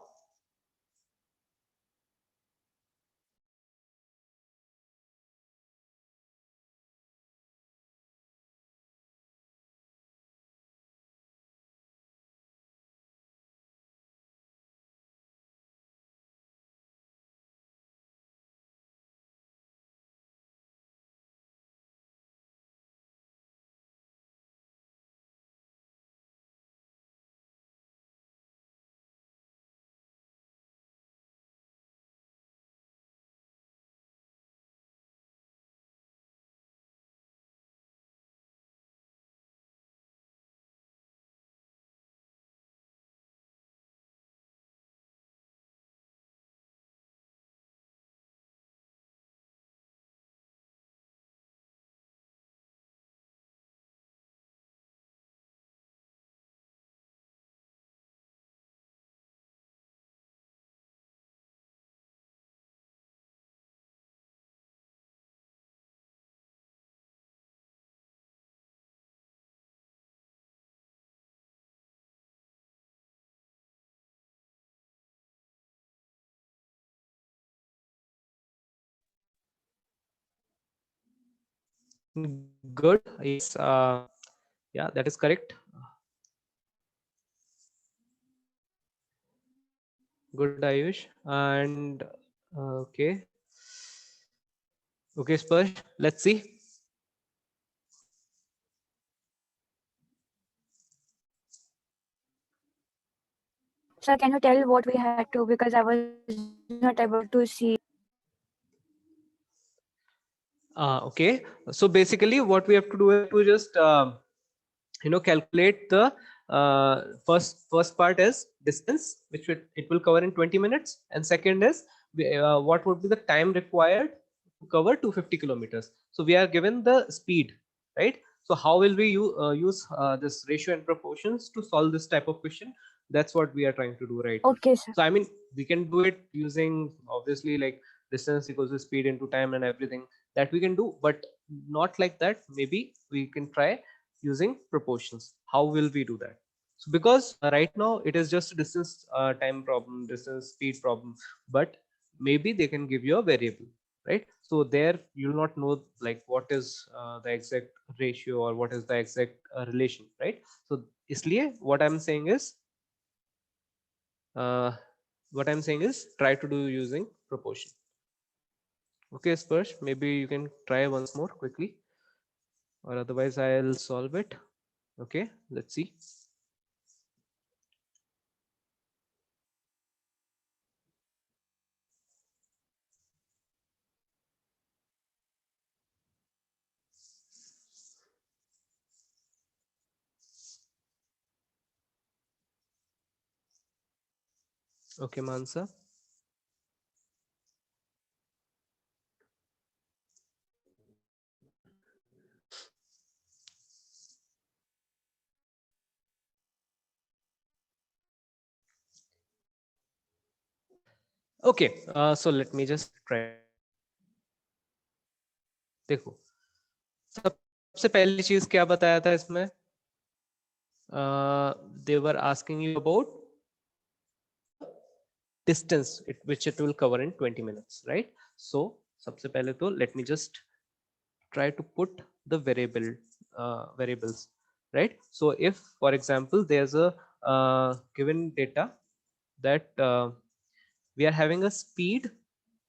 Good. Yes. Yeah, that is correct. Good, Ayush. And okay. Okay, Sparsh. Let's see. Sir, can you tell what we had to, because I was not able to see. Okay. So basically, what we have to do is to just calculate the first part is distance, which it will cover in 20 minutes, and second is what would be the time required to cover 250 kilometers. So we are given the speed, right? So how will we use this ratio and proportions to solve this type of question? That's what we are trying to do right now. Okay, sir. So I mean, we can do it using obviously like distance equals to speed into time and everything, that we can do, but not like that. Maybe we can try using proportions. How will we do that? So because right now it is just a distance time problem, distance speed problem, but maybe they can give you a variable, right? So there you'll not know like what is the exact ratio or what is the exact relation, right? So isliye uh, what I'm saying is try to do using proportion. Okay, Spursh, maybe you can try once more quickly, or otherwise I'll solve it. Okay, let's see. Okay, Mansa. Okay, so let me just try to solve it. देखो, सबसे पहली चीज क्या बताया था इसमें? They were asking you about the distance which it will cover in 20 minutes, right? So सबसे पहले तो let me just try to put the variables, right? So if for example there's a given data that we are having a speed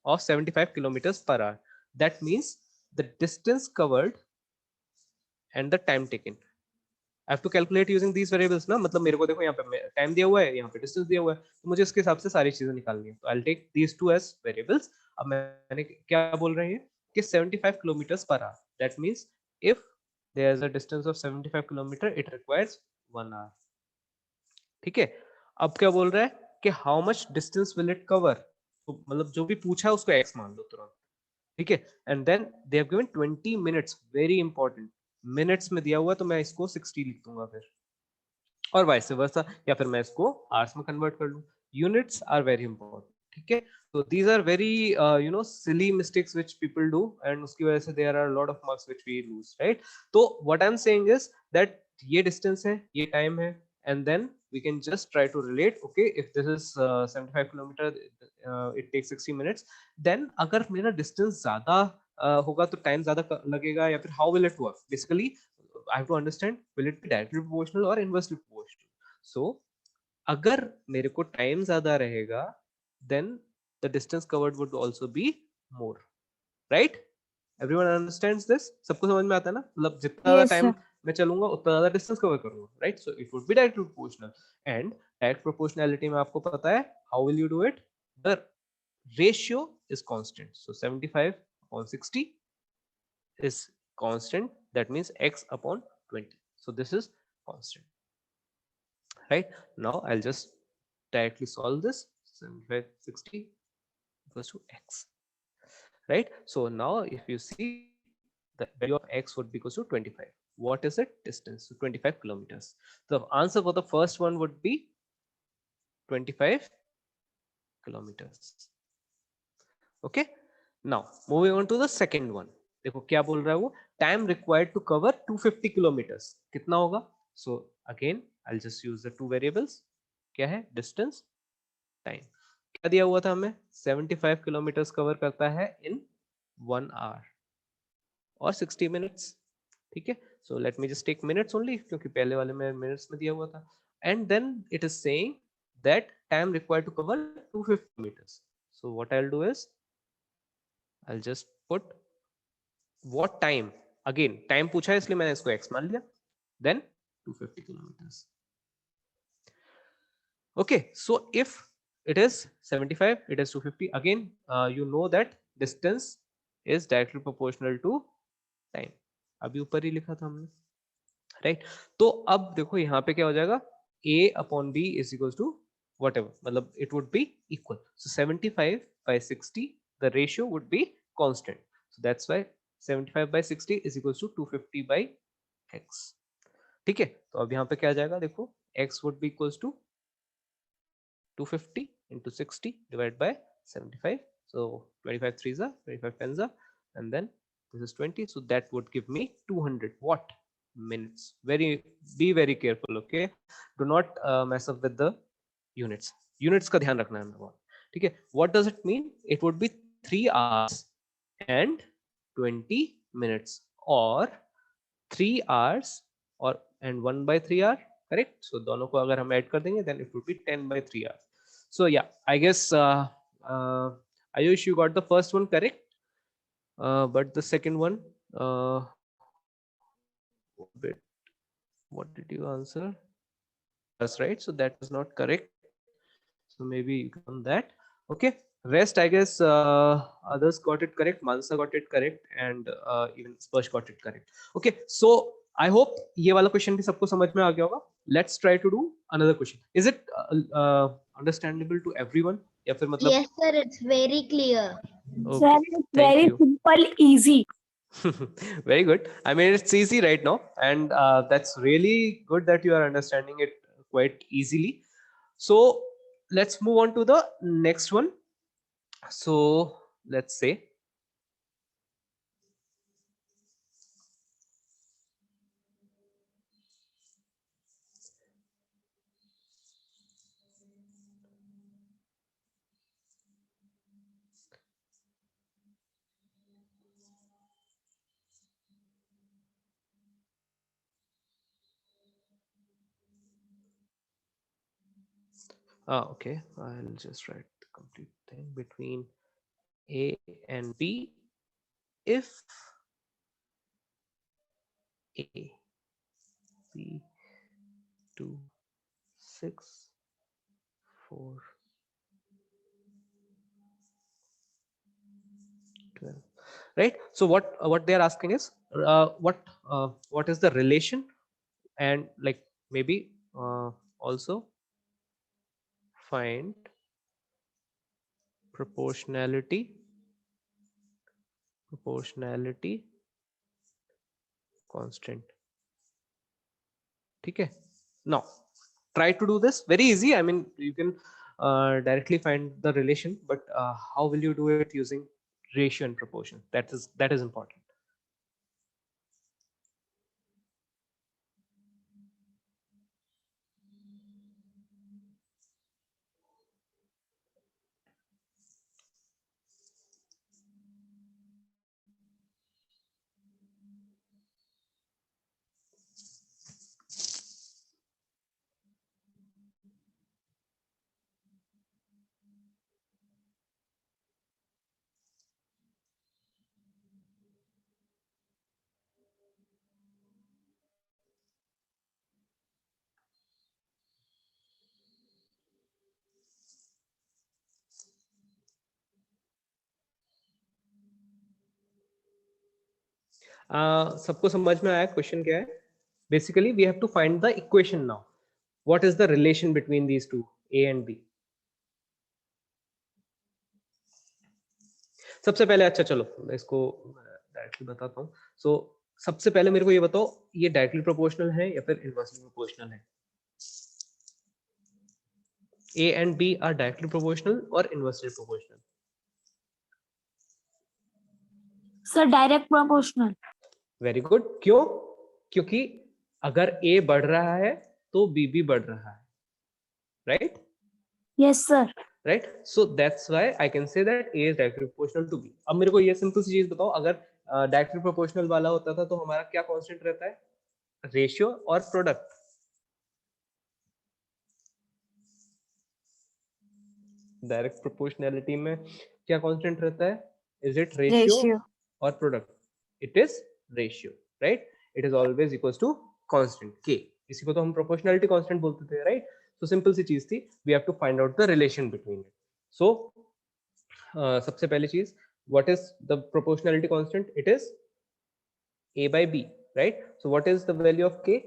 of 75 kilometers per hour, that means the distance covered and the time taken. I have to calculate using these variables ना, मतलब मेरे को देखो यहाँ पे time दिया हुआ है, यहाँ पे डिस्टेंस दिया हुआ है, तो मुझे इसके हिसाब से सारी चीजें निकालनी है. तो I'll take these two as variables. अब मैंने क्या बोल रहे हैं कि 75 kilometers per hour. That means if there is a distance of 75 kilometer, it requires 1 hour. ठीक है. अब क्या बोल रहा है कि how much distance will it cover, तो मतलब जो भी पूछा है उसको x मान लो तुरंत. ठीक है. And then they have given 20 minutes, very important. Minutes में दिया हुआ है तो मैं इसको 60 लिख दूंगा फिर, और वाइस वर्सा, या फिर मैं इसको आवर्स में कन्वर्ट कर लूं. Units are very important. ठीक है. तो these are very silly mistakes which people do, and उसकी वजह से there are lot of marks which we lose, right? तो what I am saying is that ये डिस्टेंस है, ये टाइम है, and then we can just try to relate. Okay, if this is 75 kilometer, it takes 60 minutes. then अगर मेरा distance ज्यादा होगा तो टाइम ज्यादा लगेगा, या फिर how will it work? Basically I have to understand, will it be directly proportional or inversely proportional? So अगर मेरे को टाइम ज्यादा रहेगा, then the distance covered would also be more, right? Everyone understands this? सबको समझ में आता है ना? मतलब जितना ज्यादा Yes, टाइम sir. मैं चलूंगा उतना ज्यादा डिस्टेंस कवर करूंगा, right? So it would B direct proportional. And direct proportionality में आपको पता है how will you do it. The ratio is constant, so 75 upon 60 is constant. That means x upon 20. So this is constant, right? Now I'll just directly solve this. 75 60 equals to x, right? So now if you see, the value of x would be equals to 25. What is it? Distance. So 25 kilometers. The answer for the first one would be 25 kilometers. Okay. Now moving on to the second one. देखो क्या बोल रहा है वो, time required to cover 250 kilometres, कितना होगा? So again I will just use the two variables. क्या है? Distance, time. क्या दिया हुआ था हमें? 75 किलोमीटर्स कवर करता है इन 1 आवर. और 60 मिनट्स, ठीक है. So let me just take minutes only, क्योंकि पहले वाले में मिनट्स में दिया हुआ था. And then it is saying that time required to cover 250 meters. So what I'll do is I'll just put what time, again time पूछा है इसलिए मैंने इसको x मान लिया, then 250 kilometers. Okay, so if it is 75, it is 250. Again, you know that distance is directly proportional to time. अभी ऊपर ही लिखा था हमने, राइट. तो अब देखो यहाँ पे क्या हो जाएगा, a upon b is equal to whatever, मतलब it would be equal. So 75 by 60 the ratio would be constant. So that's why 75 by 60 is equals to 250 by x. ठीक है. तो अब यहाँ पे क्या आ जाएगा, देखो x would be equals to 250 into 60 divided by 75. So 25 threes are 25 tens are, and then this is 20. So that would give me 200 what minutes. Be very careful. Okay, do not mess up with the units का ध्यान रखना है हमें बहुत. ठीक है. What does it mean? It would be 3 hours and 20 minutes, or 3 hours or and 1 by 3 hour, correct. So दोनों को अगर हम ऐड कर देंगे then it would be 10 by 3 hours. So yeah, I guess Ayush, you got the first one correct, but the second one, wait, what did you answer? That's right. So that is not correct. So maybe you can that. Okay. Rest, I guess others got it correct. Mansa got it correct, and even Sparsh got it correct. Okay. So I hope ये वाला question भी सबको समझ में आ गया होगा. Let's try to do another question. Is it understandable to everyone? या फिर मतलब? Yes, sir. It's very clear. Sir, Okay. it's Thank very you. simple, easy. Very good. I mean, it's easy right now, and that's really good that you are understanding it quite easily. So let's move on to the next one. So let's say okay, I'll just write the complete thing between A and B. If A, B, 2, 6, 4, 12, right? So what they are asking is what is the relation, and like maybe also find proportionality constant. ठीक है. Now try to do this. Very easy. I mean, you can directly find the relation, but how will you do it using ratio and proportion? That is important. सबको समझ में आया question क्या है? Basically we have to find the equation now. What is the relation between these two, A and B? सबसे पहले अच्छा चलो मैं इसको डायरेक्टली बताता हूँ. सो सबसे पहले मेरे को ये बताओ, ये डायरेक्टली प्रोपोर्शनल है या फिर इनवर्सली प्रोपोर्शनल है? A and B are directly proportional or inversely proportional? Sir, direct proportional. Very good. क्यों? क्योंकि अगर A बढ़ रहा है तो B भी बढ़ रहा है, right? Yes, sir. Right. So that's why I can say that A is directly proportional to B. अब मेरे को ये सिंपल सी चीज बताओ, अगर डायरेक्टली प्रोपोर्शनल वाला होता था तो हमारा क्या कांस्टेंट रहता है, रेशियो और प्रोडक्ट। डायरेक्ट प्रोपोर्शनैलिटी में क्या कांस्टेंट रहता है, इज इट रेशियो Ratio. और product, it is ratio, right, it is always equals to constant के, इसी को तो हम प्रोपोर्शनैलिटी कांस्टेंट बोलते थे, राइट। तो सिंपल सी चीज थी, we have to find out the relation between it. So सबसे पहली चीज, what is the proportionality constant, it is a by b, right? So what is the value of k,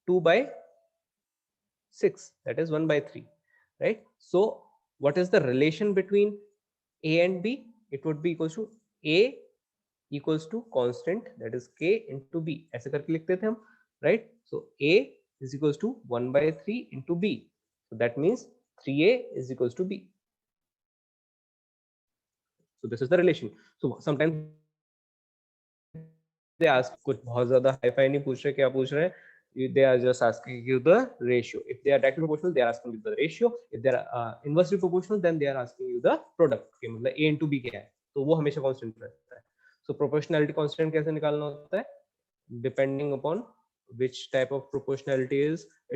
2 by 6, that is 1 by 3, right? So what is the relation between a and b, it would be equals to a equals to constant, that is k into b, ऐसे करके लिखते थे हम, right? So a is equals to 1 by 3 into b, so that means 3a is equals to b. So this is the relation. So sometimes they ask, कुछ बहुत ज्यादा hi-fi नहीं पूछ रहे, क्या पूछ रहे हैं, they are just asking you the ratio. If they are directly proportional, they are asking you the ratio. If they are inversely proportional, then they are asking you the product. कि मतलब a into b क्या है, तो वो हमेशा constant रहता है. So proportionality constant कैसे निकालना होता है, depending upon which type of proportionality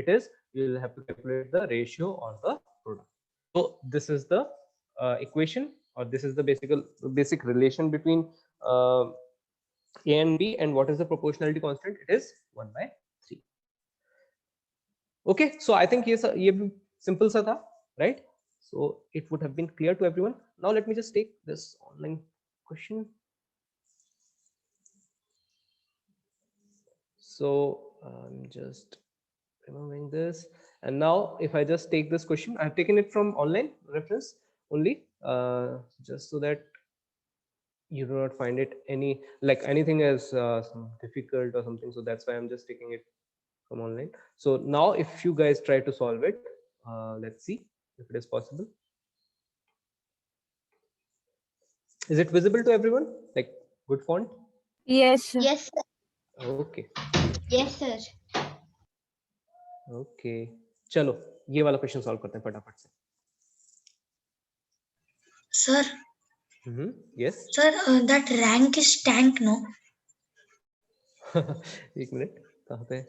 it is, you will have to calculate the ratio or the product. So this is the equation, or this is the basic relation between a and b, and what is the proportionality constant, it is 1 by 3. Okay, so I think ये भी simple सा था, right? So it would have been clear to everyone. Now let me just take this online question. So I'm just removing this, and now if I just take this question, I've taken it from online reference only, just so that you do not find it anything as difficult or something, so that's why I'm just taking it from online. So now if you guys try to solve it, let's see if it is possible. Is it visible to everyone, like good font? Yes, sir. Yes, sir. Okay, Yes, sir. okay, चलो ये वाला question solve करते हैं फटाफट से. Sir, Yes. sir, that rank is tank, no? एक minute, कहाँ पे?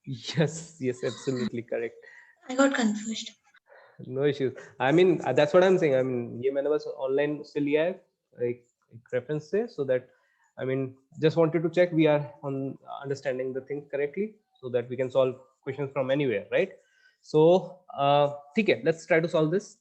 Yes, absolutely correct. I got confused. No issues. I mean, that's what I'm saying. I mean, ये मैंने बस online से लिया है, एक reference से, so that I mean, just wanted to check we are on understanding the thing correctly, so that we can solve questions from anywhere, right? So, ठीक है, let's try to solve this.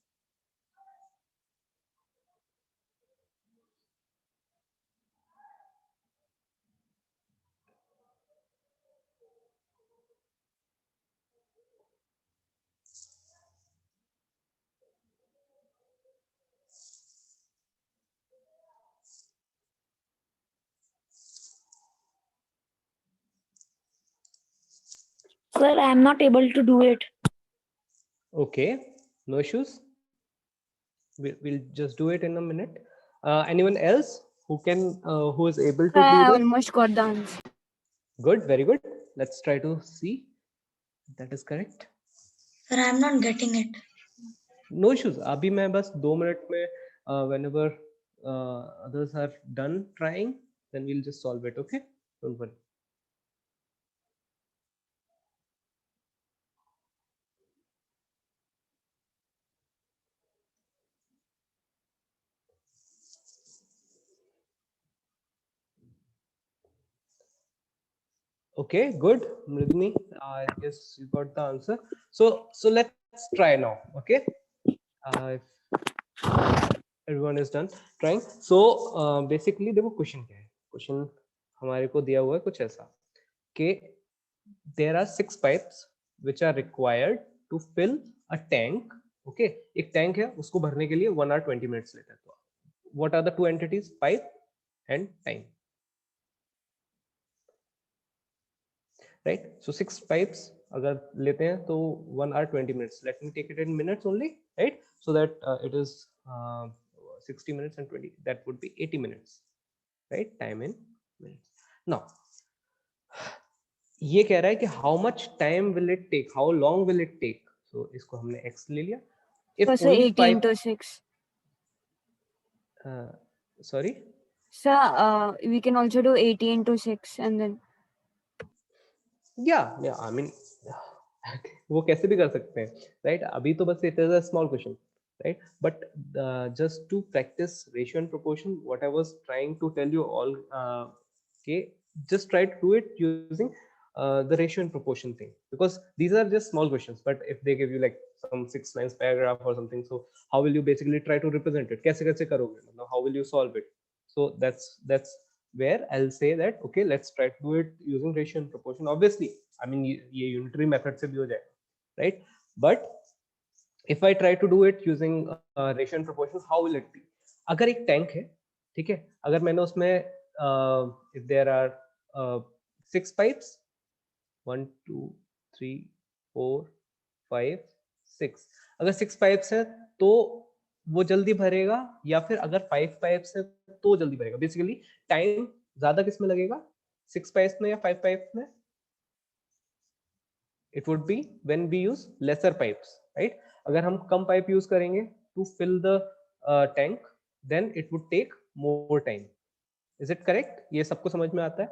Sir, I am not able to do it. Okay, no issues. We'll just do it in a minute. Anyone else who can, who is able to I do this? almost got the answer. Good, very good. Let's try to see if that is correct. Sir, I am not getting it. No issues. अभी मैं बस 2 minute में, whenever others are done trying, then we'll just solve it. Okay, don't worry. Okay, good, Mridni. I guess you got the answer. So let's try now. Okay, if everyone is done trying. So basically देखो question क्या है? Question हमारे को दिया हुआ है कुछ ऐसा कि there are 6 pipes which are required to fill a tank. Okay, एक tank है, उसको भरने के लिए 1 hour 20 minutes लेता है. तो what are the two entities, pipe and time, right? So 6 pipes अगर लेते हैं तो 1 hour 20 minutes. Let me take it in minutes only, right? So that it is 60 minutes and 20, that would be 80 minutes, right? Time in minutes. Now ये कह रहा है कि how much time will it take, how long will it take. So इसको हमने x ले लिया. If So, only 80 into 6. sorry, So we can also do 80 into 6 and then yeah, I mean वो कैसे भी कर सकते हैं, right? अभी तो बस it is a small question, right? But just to practice ratio and proportion, what I was trying to tell you all, okay, just try to do it using the ratio and proportion thing, because these are just small questions. But if they give you like some 6 lines paragraph or something, so how will you basically try to represent it? कैसे कैसे करोगे, मतलब how will you solve it? So that's where I'll say that okay, let's try to do it using ratio and proportion. Obviously, I mean ये unitary method से भी हो जाएगा, right? But if I try to do it using ratio and proportion, how will it be? अगर एक tank है, ठीक है, अगर मैंने उसमें if there are 6 pipes, 1 2 3 4 5 6, अगर 6 पाइप्स है तो वो जल्दी भरेगा, या फिर अगर 5 पाइप्स है तो जल्दी भरेगा? बेसिकली टाइम ज्यादा किस में लगेगा, 6 पाइप्स में या 5 पाइप्स में? It would be when we use lesser pipes, right? अगर हम कम पाइप यूज करेंगे to fill the tank, then it would take more time. Is it correct? ये सबको समझ में आता है?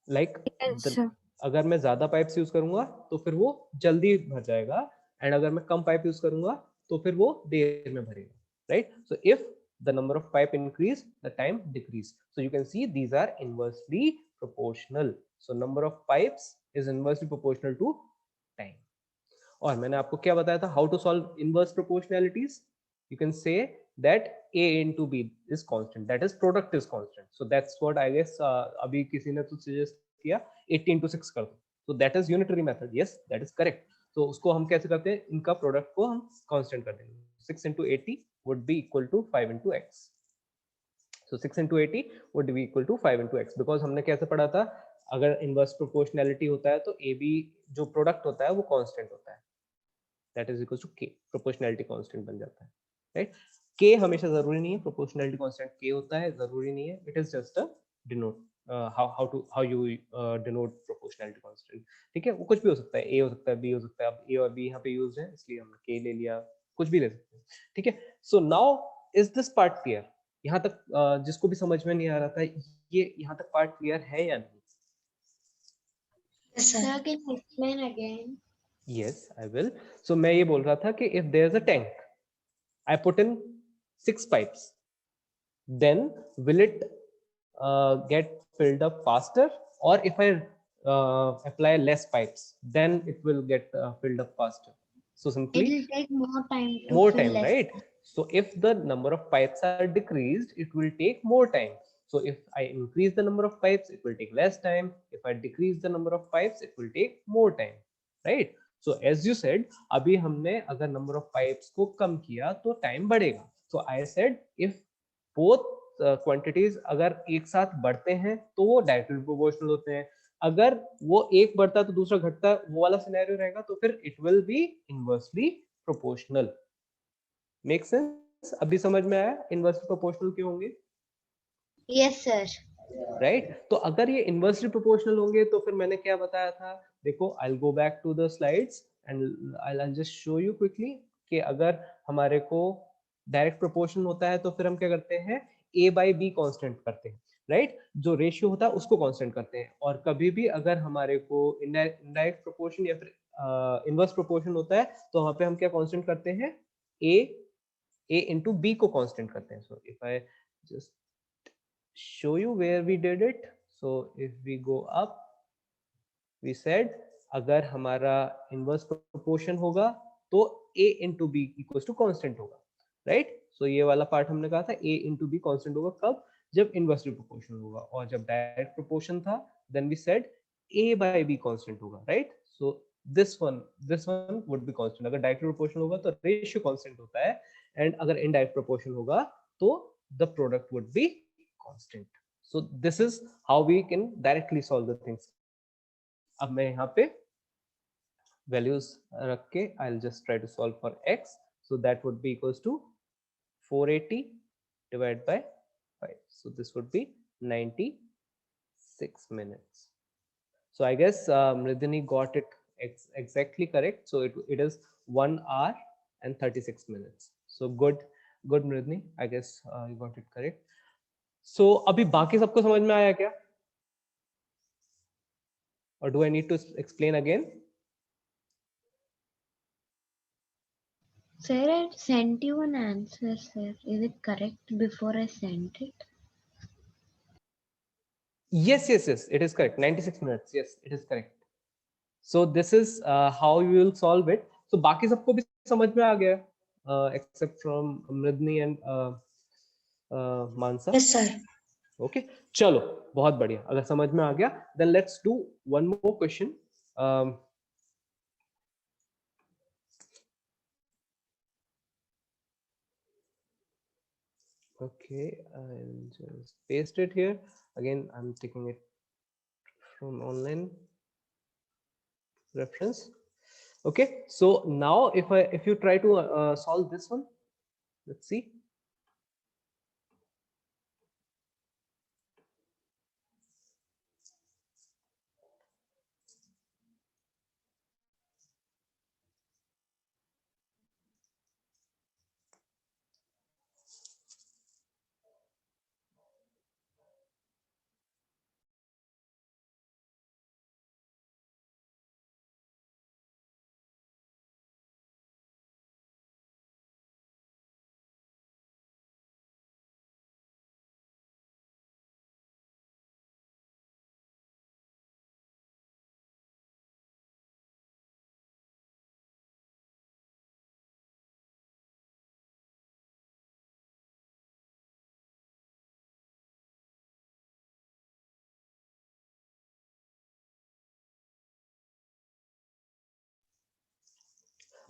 लाइक yes, अगर मैं ज्यादा पाइप्स यूज करूंगा तो फिर वो जल्दी भर जाएगा, एंड अगर मैं कम पाइप यूज करूंगा तो फिर वो देर में भरेगा, right? So if the number of pipe increase, the time decrease. So you can see these are inversely proportional. So number of pipes is inversely proportional to time. और मैंने आपको क्या बताया था, how to solve inverse proportionalities? You can say that a into b is constant, that is product is constant. So that's what I guess अभी किसी ने तो suggest किया 80 into 6 कर दो. So that is unitary method. Yes, that is correct. So उसको हम कैसे करते हैं, इनका प्रोडक्ट को हम कांस्टेंट कर देंगे. 6 into 80 would be equal to 5 into x. So 6 into 80 would be equal to 5 into x, because हमने कैसे पढ़ा था, अगर इनवर्स प्रोपोर्शनैलिटी होता है तो ए बी जो प्रोडक्ट होता है वो कांस्टेंट होता है, दैट इज इक्वल टू के. प्रोपोर्शनैलिटी कांस्टेंट बन जाता है, राइट? के हमेशा जरूरी नहीं है, प्रोपोर्शनैलिटी कांस्टेंट के होता है, जरूरी नहीं है. It is just a denote, how you denote proportionality constant. ठीक है, वो कुछ भी हो सकता है, ए हो सकता है, बी हो सकता है. अब ए और बी यहाँ पे यूज है इसलिए हमने के ले लिया, कुछ भी ले सकते हैं. ठीक है, so now is this part clear? यहाँ तक जिसको भी समझ में नहीं आ रहा था, ये यहाँ तक पार्ट क्लियर है या नहीं? Yes, sir. Sir, can you explain again? Yes, I will. So मैं ये बोल रहा था कि if there is a tank, I put in 6 pipes, then will it get filled up faster, or if I apply less pipes, then it will get filled up faster? So It simply will take more time to more fill time, less. right? So if the number of pipes are decreased, it will take more time. So if I increase the number of pipes, it will take less time. If I decrease the number of pipes, it will take more time, right? So as you said, अभी हमने अगर number of pipes को कम किया तो time बढ़ेगा. So I said if both quantities अगर एक साथ बढ़ते हैं तो वो डायरेक्टली प्रोपोर्शनल होते हैं. अगर वो एक बढ़ता है तो दूसरा घटता है, वो वाला सिनेरियो रहेगा, तो फिर it will be inversely proportional. Make sense? अभी समझ में आया इनवर्सली प्रोपोर्शनल क्यों होंगे, Yes, sir. राइट? तो अगर ये इनवर्सली प्रोपोर्शनल होंगे तो फिर मैंने क्या बताया था, देखो I will go back to the slides and I will just show you quickly कि अगर हमारे को डायरेक्ट प्रोपोर्शन होता है तो फिर हम क्या करते हैं, a बाई बी कांस्टेंट करते हैं, राइट? जो रेशियो होता है उसको कांस्टेंट करते हैं. और कभी भी अगर हमारे को इनडायरेक्ट प्रोपोर्शन या फिर इनवर्स प्रोपोर्शन होता है तो वहां पे हम क्या कांस्टेंट करते हैं, a into b को कांस्टेंट करते हैं. सो if I just show you where we did it. So if we go up, we said अगर हमारा इनवर्स प्रोपोर्शन होगा तो a into b equals to constant होगा, राइट? सो ये वाला पार्ट हमने कहा था a into b constant होगा कब, जब इनवर्सली प्रोपोर्शन होगा. और जब डायरेक्ट प्रोपोर्शन था then we said a by b constant होगा, राइट? सो this one would be constant. अगर डायरेक्ट प्रोपोर्शन होगा तो रेशियो कांस्टेंट होता है, एंड अगर इनडायरेक्ट प्रोपोर्शन होगा तो the product would be constant. So this is how we can directly solve the things. अब मैं यहाँ पे values रख के I'll just try to solve for x. So that would be equals to 480 divided by 5. So this would be 96 minutes. So I guess Mridini got it exactly correct. So it is 1 hour and 36 minutes. So good Mridini. I guess you got it correct. So अभी बाकी सबको समझ में आया क्या? Or do I need to explain again? Sir, I sent you an answer, sir. Is it correct before I sent it? Yes, it is correct. 96 minutes. Yes, it is correct. So this is how you will solve it. So बाकी सबको भी समझ में आ गया, except from Mridni and Mansa. Yes, sir. Okay, चलो बहुत बढ़िया. अगर समझ में आ गया, then let's do one more question. Okay, I'll just paste it here. Again, I'm taking it from online reference. Okay, so now if you try to solve this one, let's see.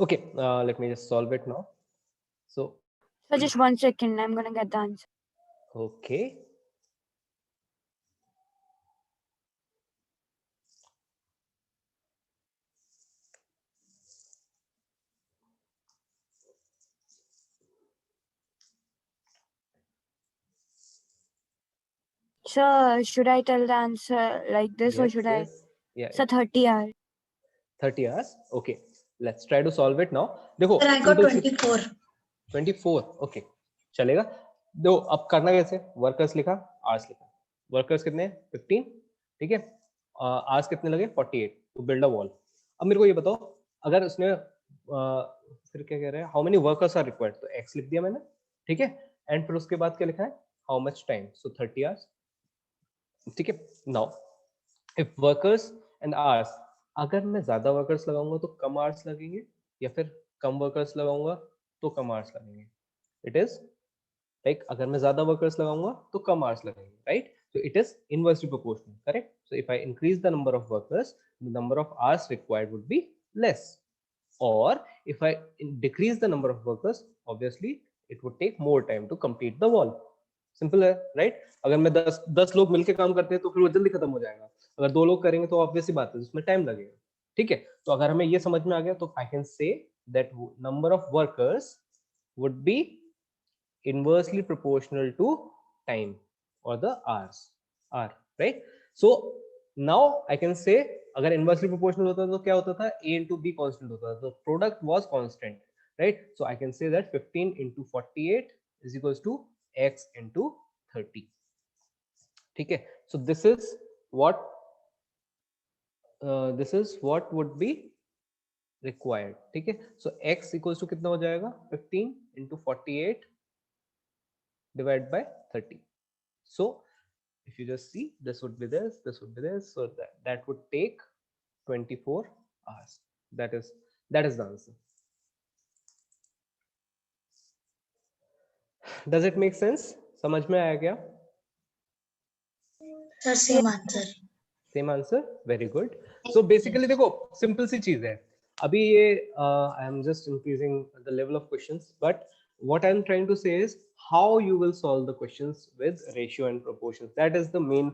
Okay, let me just solve it now. So, So just 1 second, I'm gonna get the answer. okay. So should I tell the answer like this or Yes, should I? yes. Yeah, So 30 hours. 30 hours. Okay, let's try to solve it now. देखो Sir, I got simple C 24. 24. Okay, चलेगा. देखो अब करना कैसे? Workers लिखा, hours लिखा. Workers कितने? 15. ठीक है. आवर्स कितने लगे? 48 to build a wall. अब मेरे को ये बताओ, अगर उसने फिर क्या कह रहे हैं? How many workers are required? तो x लिख दिया मैंने. ठीक है. एंड फिर उसके बाद क्या लिखा है? How much time? So 30 hours. ठीक है. Now if workers and hours, अगर मैं ज्यादा वर्कर्स लगाऊंगा तो कम आवर्स लगेंगे, या फिर कम वर्कर्स लगाऊंगा तो कम आवर्स लगेंगे. इट इज लाइक अगर मैं ज्यादा वर्कर्स लगाऊंगा तो कम आवर्स लगेंगे, right? So it is inversely proportional, correct? So if I increase the number of workers, the number of hours required would be less. Or if I decrease the number of workers, obviously it would take more time to complete the wall. Simple है, right? अगर मैं 10 लोग मिलकर काम करते हैं तो फिर वो जल्दी खत्म हो जाएगा. अगर 2 लोग करेंगे तो ऑब्वियस सी बात है उसमें टाइम लगेगा. ठीक है. तो अगर हमें ये समझ में आ गया तो I can say that number of workers would be inversely proportional to time or the hours, r, right? So now I can say अगर inversely proportional होता तो क्या होता था? a into b constant होता था, तो product was constant, right? So I can say that 15 into 48 is equals to x into 30. ठीक है. So this is what would be required. ठीक है. So x equals to कितना हो जाएगा? 15 into 48 divided by 30. So if you just see, this would be this would be this, so that would take 24 hours. That is the answer. Does it make sense? समझ में आया क्या? Sir, same answer. Same answer. Very good. So basically देखो simple सी चीज है. अभी ये आई am just increasing the level of questions, but what I'm trying to say is how you will solve the questions with ratio and proportions. That is the main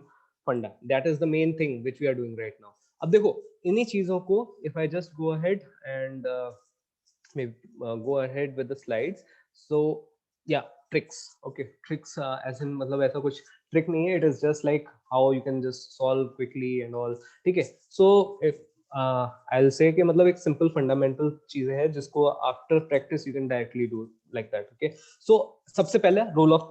funda, that is the main thing which we are doing right now. अब देखो इन्हीं चीजों को if I just go ahead and maybe go ahead with the slides. So yeah, tricks. Okay, tricks as in मतलब ऐसा कुछ trick नहीं है. It is just like how you can just solve quickly and all. ठीक है. So if I'll say कि मतलब एक simple fundamental चीज है जिसको after practice you can directly do like that. Okay, so सबसे पहले रूल ऑफ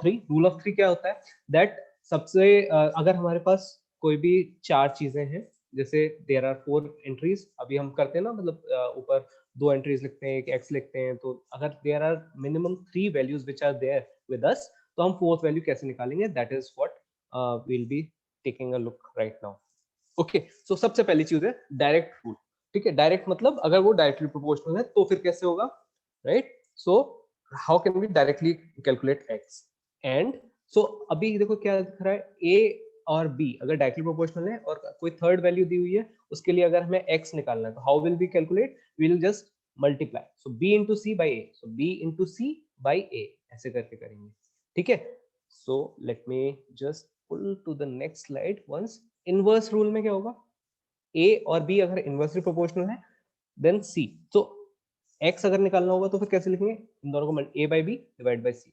थ्री क्या होता है, दैट सबसे अगर हमारे पास कोई भी चार चीजें हैं, जैसे देयर आर 4 एंट्रीज, अभी हम करते हैं ना, मतलब ऊपर 2 एंट्रीज लिखते हैं, एक एक्स लिखते हैं, तो अगर there are minimum 3 values which are there with us, तो हम फोर्थ वैल्यू कैसे निकालेंगे, that is what will be taking a look right now. Okay, so सबसे पहली चीज है डायरेक्ट रूल। ठीक है, डायरेक्ट मतलब अगर वो डायरेक्टली प्रोपोर्शनल है तो फिर कैसे होगा, right? So how can we directly calculate X and, so अभी देखो क्या दिख रहा है, ए और बी अगर डायरेक्टली प्रोपोर्शनल है और कोई थर्ड वैल्यू दी हुई है, उसके लिए अगर हमें एक्स निकालना है तो how will be calculate, will just multiply, so b into c by a, so b into c by a, ऐसे करके करेंगे। ठीक है, so let me just pull to the next slide once. Inverse rule में क्या होगा, a और b अगर इनवर्सली प्रोपोर्शनल है देन सी, तो एक्स अगर निकालना होगा तो फिर कैसे लिखेंगे, इन दोनों को a by b divide by c.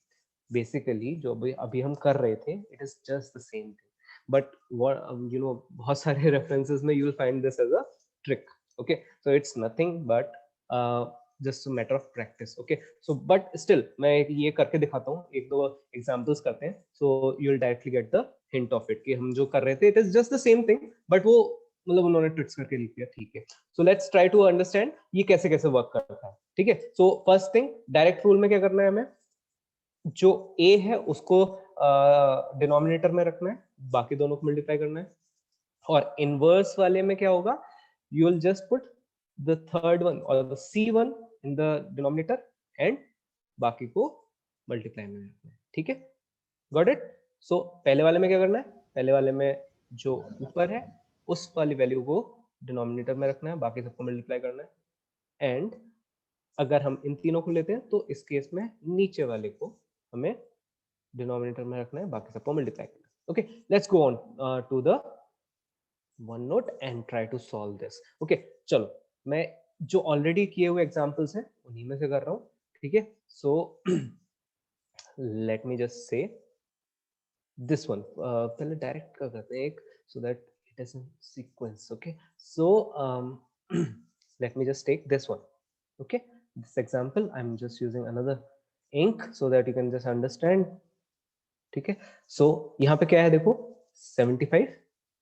Basically जो अभी हम कर रहे थे, it is just the same thing, but you know बहुत सारे रेफरेंसेस में you will find this as a trick. Okay, so it's nothing but just matter of practice. Okay, so but still मैं ये करके दिखाता हूँ, एक दो एग्जांपल्स करते हैं, so you will directly get the hint of it कि हम जो कर रहे थे it is just the same thing, but वो मतलब उन्होंने ट्रिक्स करके लिख दिया। ठीक है, so let's try to understand ये कैसे कैसे वर्क करता है। ठीक है, so first thing direct rule में क्या करना है, हमें जो a है उसको डिनोमिनेटर में रखना है, बाकी दोनों को मल्टीप्लाई करना है, और इनवर्स वाले में क्या होगा, you will just put the third one और the c1 in the denominator and बाकी को मल्टीप्लाई में रखना है। ठीक है, गॉट इट? सो पहले वाले में क्या करना है, पहले वाले में जो ऊपर है उस वाली वैल्यू को डिनोमिनेटर में रखना है, बाकी सबको मल्टीप्लाई करना है, एंड अगर हम इन तीनों को लेते हैं तो इस केस में नीचे वाले को हमें डिनोमिनेटर में रखना है, बाकी सबको मल्टीप्लाई करना है। Okay, let's go on to the one note and try to solve this. Okay, चलो मैं जो ऑलरेडी किए हुए एग्जांपल्स हैं उन्हीं में से कर रहा हूँ। ठीक है, so let me just say this one, पहले डायरेक्ट कर करते हैं एक, so that it is in sequence. Okay, so let me just take this one. Okay, this example I'm just using another ink so that you can just understand. ठीक है, so यहाँ पे क्या है देखो, 75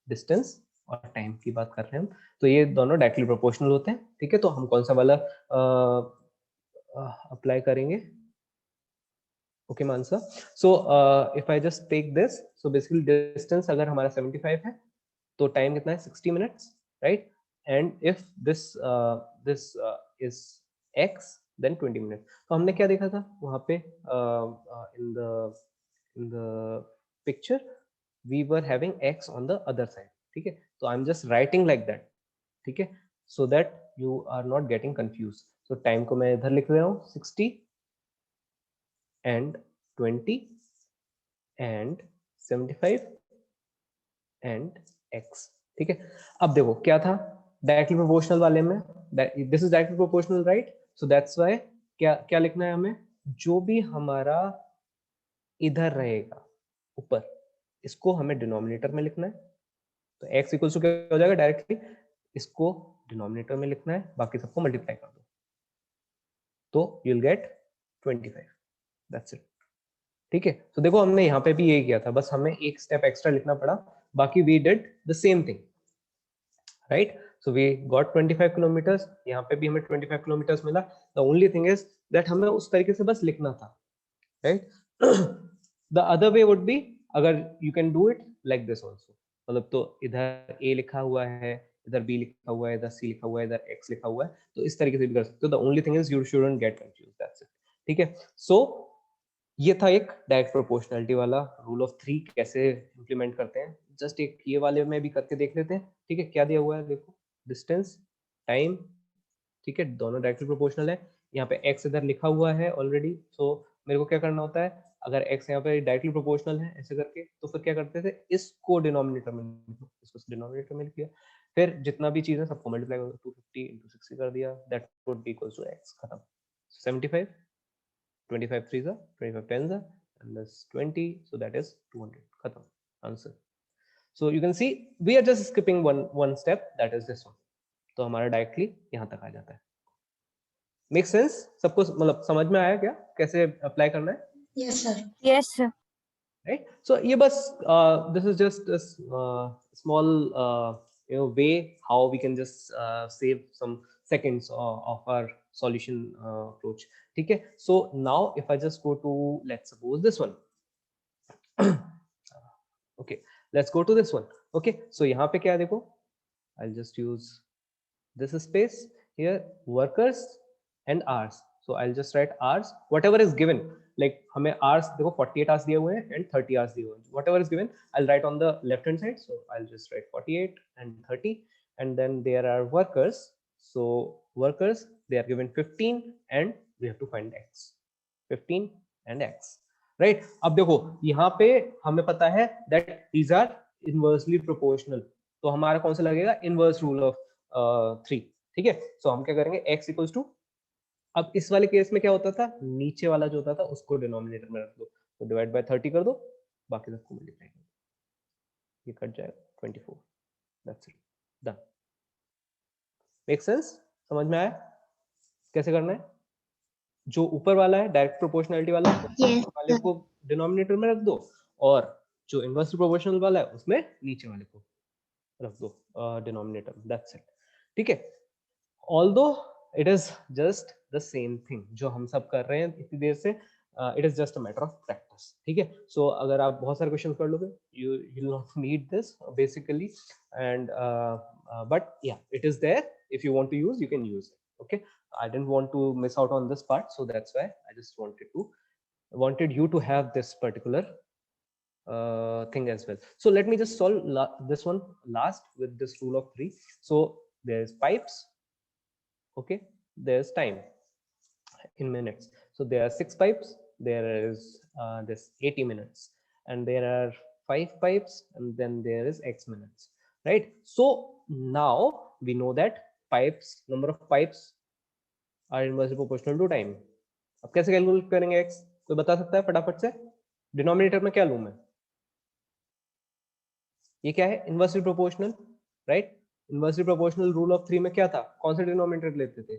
डिस्टेंस और टाइम की बात कर रहे हैं हम, तो ये दोनों डायरेक्टली प्रोपोर्शनल होते हैं। ठीक है, तो हम कौन सा वाला अप्लाई करेंगे? Okay Mansa, so if I just take this, so basically distance अगर हमारा 75 है तो टाइम कितना है, 60 minutes, right? And if this this is x then 20 minute. तो हमने क्या देखा था वहां पे in the picture, we were having x on the other side. ठीक है, तो I am just writing like that. ठीक है, so that you are not getting confuse. So time को मैं इधर लिख रहा हूँ 60 and 20 and 75 and x। ठीक है, अब देखो क्या था डायरेक्टली प्रोपोर्शनल वाले में, this is directly proportional, right? So that's why क्या क्या लिखना है हमें, जो भी हमारा इधर रहेगा ऊपर, इसको हमें डिनोमिनेटर में लिखना है, तो x इक्वल्स टू क्या हो जाएगा, डायरेक्टली इसको डिनोमिनेटर में लिखना है, बाकी सबको मल्टीप्लाई कर दो, तो you will get 25, that's it. ठीक है, तो देखो हमने यहाँ पे भी यही किया था, बस हमें एक स्टेप एक्स्ट्रा लिखना पड़ा, बाकी we did the same thing, right? So we got 25 kilometres, यहाँ पे भी हमें 25 किलोमीटर्स मिला। The only thing is that हमें उस तरीके से बस लिखना था, right? The other way would be, अगर you can do it like this also, मतलब तो इधर a लिखा हुआ है, इधर b लिखा हुआ है, इधर c लिखा हुआ है, इधर x लिखा हुआ है, तो इस तरीके से भी कर सकते हो। The only thing is you shouldn't get confuse, that's it. ठीक है, सो ये था एक डायरेक्ट प्रोपोर्शनलिटी वाला रूल ऑफ थ्री, कैसे इंप्लीमेंट करते हैं, जस्ट एक ये वाले में भी करके देख लेते हैं। ठीक है, क्या दिया हुआ है देखो, डिस्टेंस, टाइम, ठीक है, दोनों डायरेक्टली प्रोपोर्शनल है, यहाँ पे x इधर लिखा हुआ है ऑलरेडी, सो मेरे को क्या करना होता है, अगर x यहाँ पे डायरेक्टली प्रोपोर्शनल है ऐसे करके, तो फिर क्या करते थे, इसको डिनोमिनेटर में लिखो, इसको डिनोमिनेटर में लिख दिया, फिर जितना भी चीज है सबको मल्टीप्लाई कर दो, 250 into 60 कर दिया, that would be equals to x, खत्म। 75, 25 3s are 25 10s are, and this 20, so that is 200, khatam, answer। So you can see we are just skipping one step, that is this one, तो हमारा directly यहाँ तक आ जाता है। Make sense सबको, मतलब समझ में आया क्या कैसे अप्लाई करना है? Yes, sir. Yes, sir. Right. So ये बस this is just small way how we can just save some seconds of our solution approach. ठीक है. So now if I just go to, let's suppose this one. Okay, let's go to this one. Okay, so यहाँ पे क्या है देखो, I'll just use this space here, workers and hours. So I'll just write hours, whatever is given. Like हमें hours देखो 48 hours दिए हुए हैं and 30 hours दिए हुए हैं. Whatever is given, I'll write on the left hand side. So I'll just write 48 and 30, and then there are workers. So workers, they are given 15 and we have to find x. 15 and x. Right? अब देखो यहाँ पे हमें पता है that these are inversely proportional. तो हमारा कौन सा लगेगा? Inverse rule of 3. ठीक है. सो हम क्या करेंगे, x इक्वल्स टू, अब इस वाले केस में क्या होता था, नीचे वाला जो होता था उसको डिनोमिनेटर में रख दो, तो डिवाइड बाय 30 कर दो, बाकी सबको मल्टीप्लाई कर दो, ये कट जाएगा 24. That's it, done. Make sense? समझ में आया कैसे करना है? जो ऊपर वाला है डायरेक्ट प्रोपोर्शनलिटी वाला, Yes, वाले sir. को डिनोमिनेटर में रख दो, और जो इनवर्सली प्रोपोर्शनल वाला है उसमें नीचे वाले को रख दो डिनोमिनेटर. That's it. ठीक है. Although it is just the same thing जो हम सब कर रहे हैं इतनी देर से, it is just a matter of practice. ठीक है. सो अगर आप बहुत सारे क्वेश्चन कर लोगे, you will not need this basically, and but yeah it is there, if you want to use, you can use it. Okay, I didn't want to miss out on this part, so that's why I just wanted you to have this particular thing as well. So let me just solve this one last with this rule of 3. So there's pipes. Okay, there's time in minutes. So there are 6 pipes, there is this 80 minutes, and there are 5 pipes, and then there is x minutes. Right? So now we know that pipes, number of pipes are inversely proportional to time. अब कैसे calculate करेंगे x? कोई बता सकता है फटाफट से? Denominator में क्या लूं मैं? ये क्या है? Inversely proportional. Right? Inversely proportional rule of 3 में क्या था? कौन से डिनोमिनेटर लेते थे?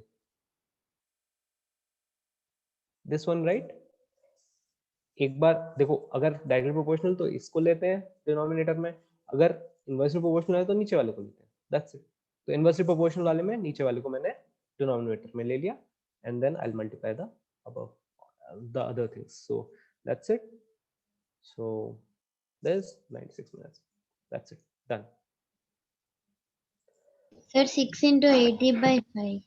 This one. राइट? एक बार देखो, अगर डायरेक्टली प्रोपोर्शनल तो इसको लेते हैं डिनोमिनेटर में, अगर इनवर्सली प्रोपोर्शनल है तो नीचे वाले को लेते हैं. That's it. तो इनवर्सली प्रोपोर्शनल वाले में नीचे वाले को मैंने डिनोमिनेटर में ले लिया, and then I'll multiply the above the other things. So that's it. So there's 96 minutes. That's it, done. Sir, 6 into 80 by 5.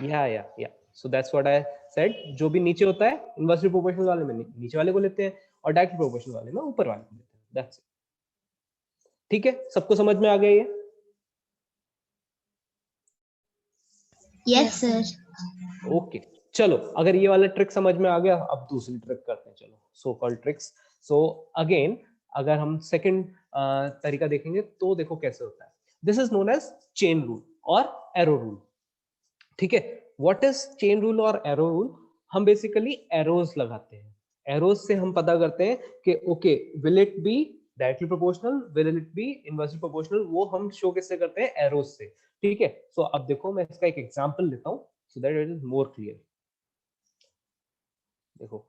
Yeah. So that's what I said. जो भी नीचे होता है इनवर्सली प्रोपोर्शनल वाले में नीचे वाले को लेते हैं, और डायरेक्टली प्रोपोर्शनल वाले में ऊपर वाले को लेते हैं. That's it. ठीक है, सबको समझ में आ गया ये? Yes, sir. ओके, चलो अगर ये वाला ट्रिक समझ में आ गया, अब दूसरी ट्रिक करते हैं. चलो, so called tricks. So again अगर हम सेकंड तरीका देखेंगे तो देखो कैसे होता है. This is known as chain rule और एरो रूल. ठीक है. व्हाट इज चेन रूल और एरो रूल? हम बेसिकली एरोज लगाते हैं. एरोज से हम पता करते हैं कि okay, will it be directly proportional, will it be inversely proportional, वो हम शो किससे करते हैं? एरोज से. ठीक है. सो अब देखो मैं इसका एक एग्जांपल लेता हूं so that it is more clear. देखो,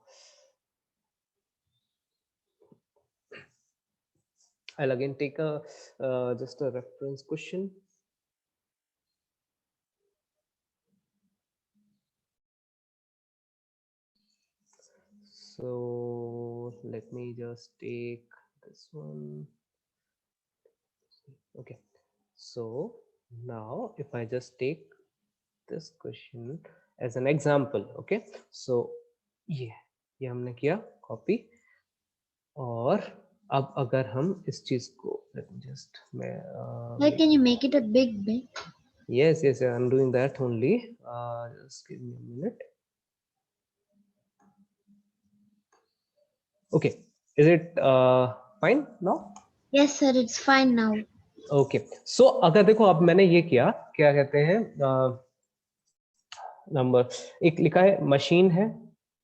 I'll again take a just a reference question. So let me just take this one. Okay, so now if I just take this question as an example, okay, so ये हमने किया copy, और अब अगर हम इस चीज को, let me just Sir, can you make it a big? yes, I'm doing that only. Just give me a minute. Okay, is it fine now? Yes, sir, it's fine now. Okay, so अगर देखो अब मैंने ये किया, क्या कहते हैं, number एक लिखा है, मशीन है,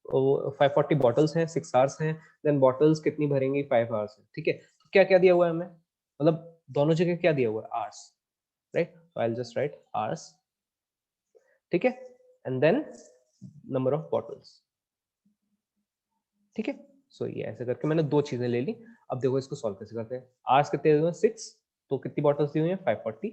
540 बॉटल्स हैं, 6 आवर्स हैं, देन बॉटल्स कितनी भरेंगी? 5 आवर्स है. ठीक है. तो क्या क्या दिया हुआ है हमें, मतलब दोनों जगह क्या दिया हुआ है? Hours. Right? So I will just right hours. ठीक है. and then number of bottles. ठीक है, सो ये ऐसे करके मैंने दो चीजें ले ली. अब देखो इसको सॉल्व कैसे करते हैं. आवर्स कितने दिए हुए हैं 6, तो कितनी बॉटल्स दी हुई हैं 540.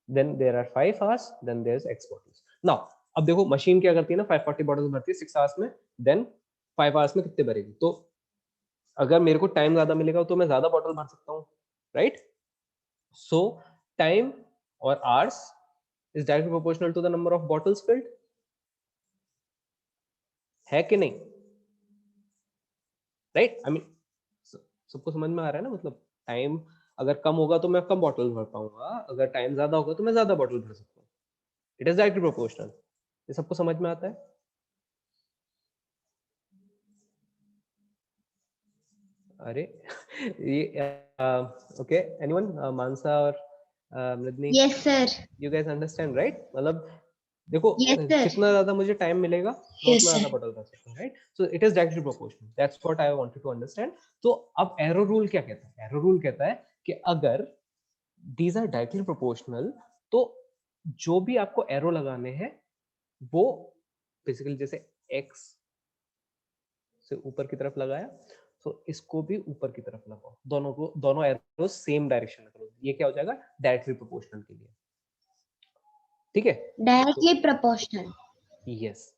Then there are 5 hours, then there is x bottles. Now अब देखो मशीन क्या करती है ना, 540 बॉटल्स भरती है 6 आवर्स में, देन 5 आवर्स में कितने भरेगी. तो अगर मेरे को टाइम ज्यादा मिलेगा तो मैं ज्यादा बॉटल भर सकता हूँ, राइट. सो टाइम और hours is directly proportional to the number of bottles filled, है कि नहीं, राइट. आई मीन सबको समझ में आ रहा है ना, मतलब टाइम अगर कम होगा तो मैं कम बॉटल भर पाऊंगा, अगर टाइम ज्यादा होगा तो मैं ज्यादा बॉटल भर सकता हूँ. It is directly proportional. ये सबको समझ में आता है. अरे ये ओके, एनीवन, मानसा और मृदनी, Yes, sir. You guys understand, right. मतलब देखो Yes, sir. जितना ज्यादा मुझे टाइम मिलेगा मैं Yes, उतना sir. ज्यादा बॉटल कर सकता हूँ, right. So it is directly proportional. That's what I wanted to understand. तो अब एरो रूल क्या कहता है. एरो रूल कहता है कि अगर दीज आर डायरेक्टली प्रोपोर्शनल तो जो भी आपको एरो लगाने हैं वो बेसिकली जैसे x से ऊपर की तरफ लगाया, तो इसको भी ऊपर की तरफ लगाओ, दोनों एरो सेम डायरेक्शन में करो. ये क्या हो जाएगा, डायरेक्टली प्रोपोर्शनल के लिए. ठीक है, Directly proportional. यस.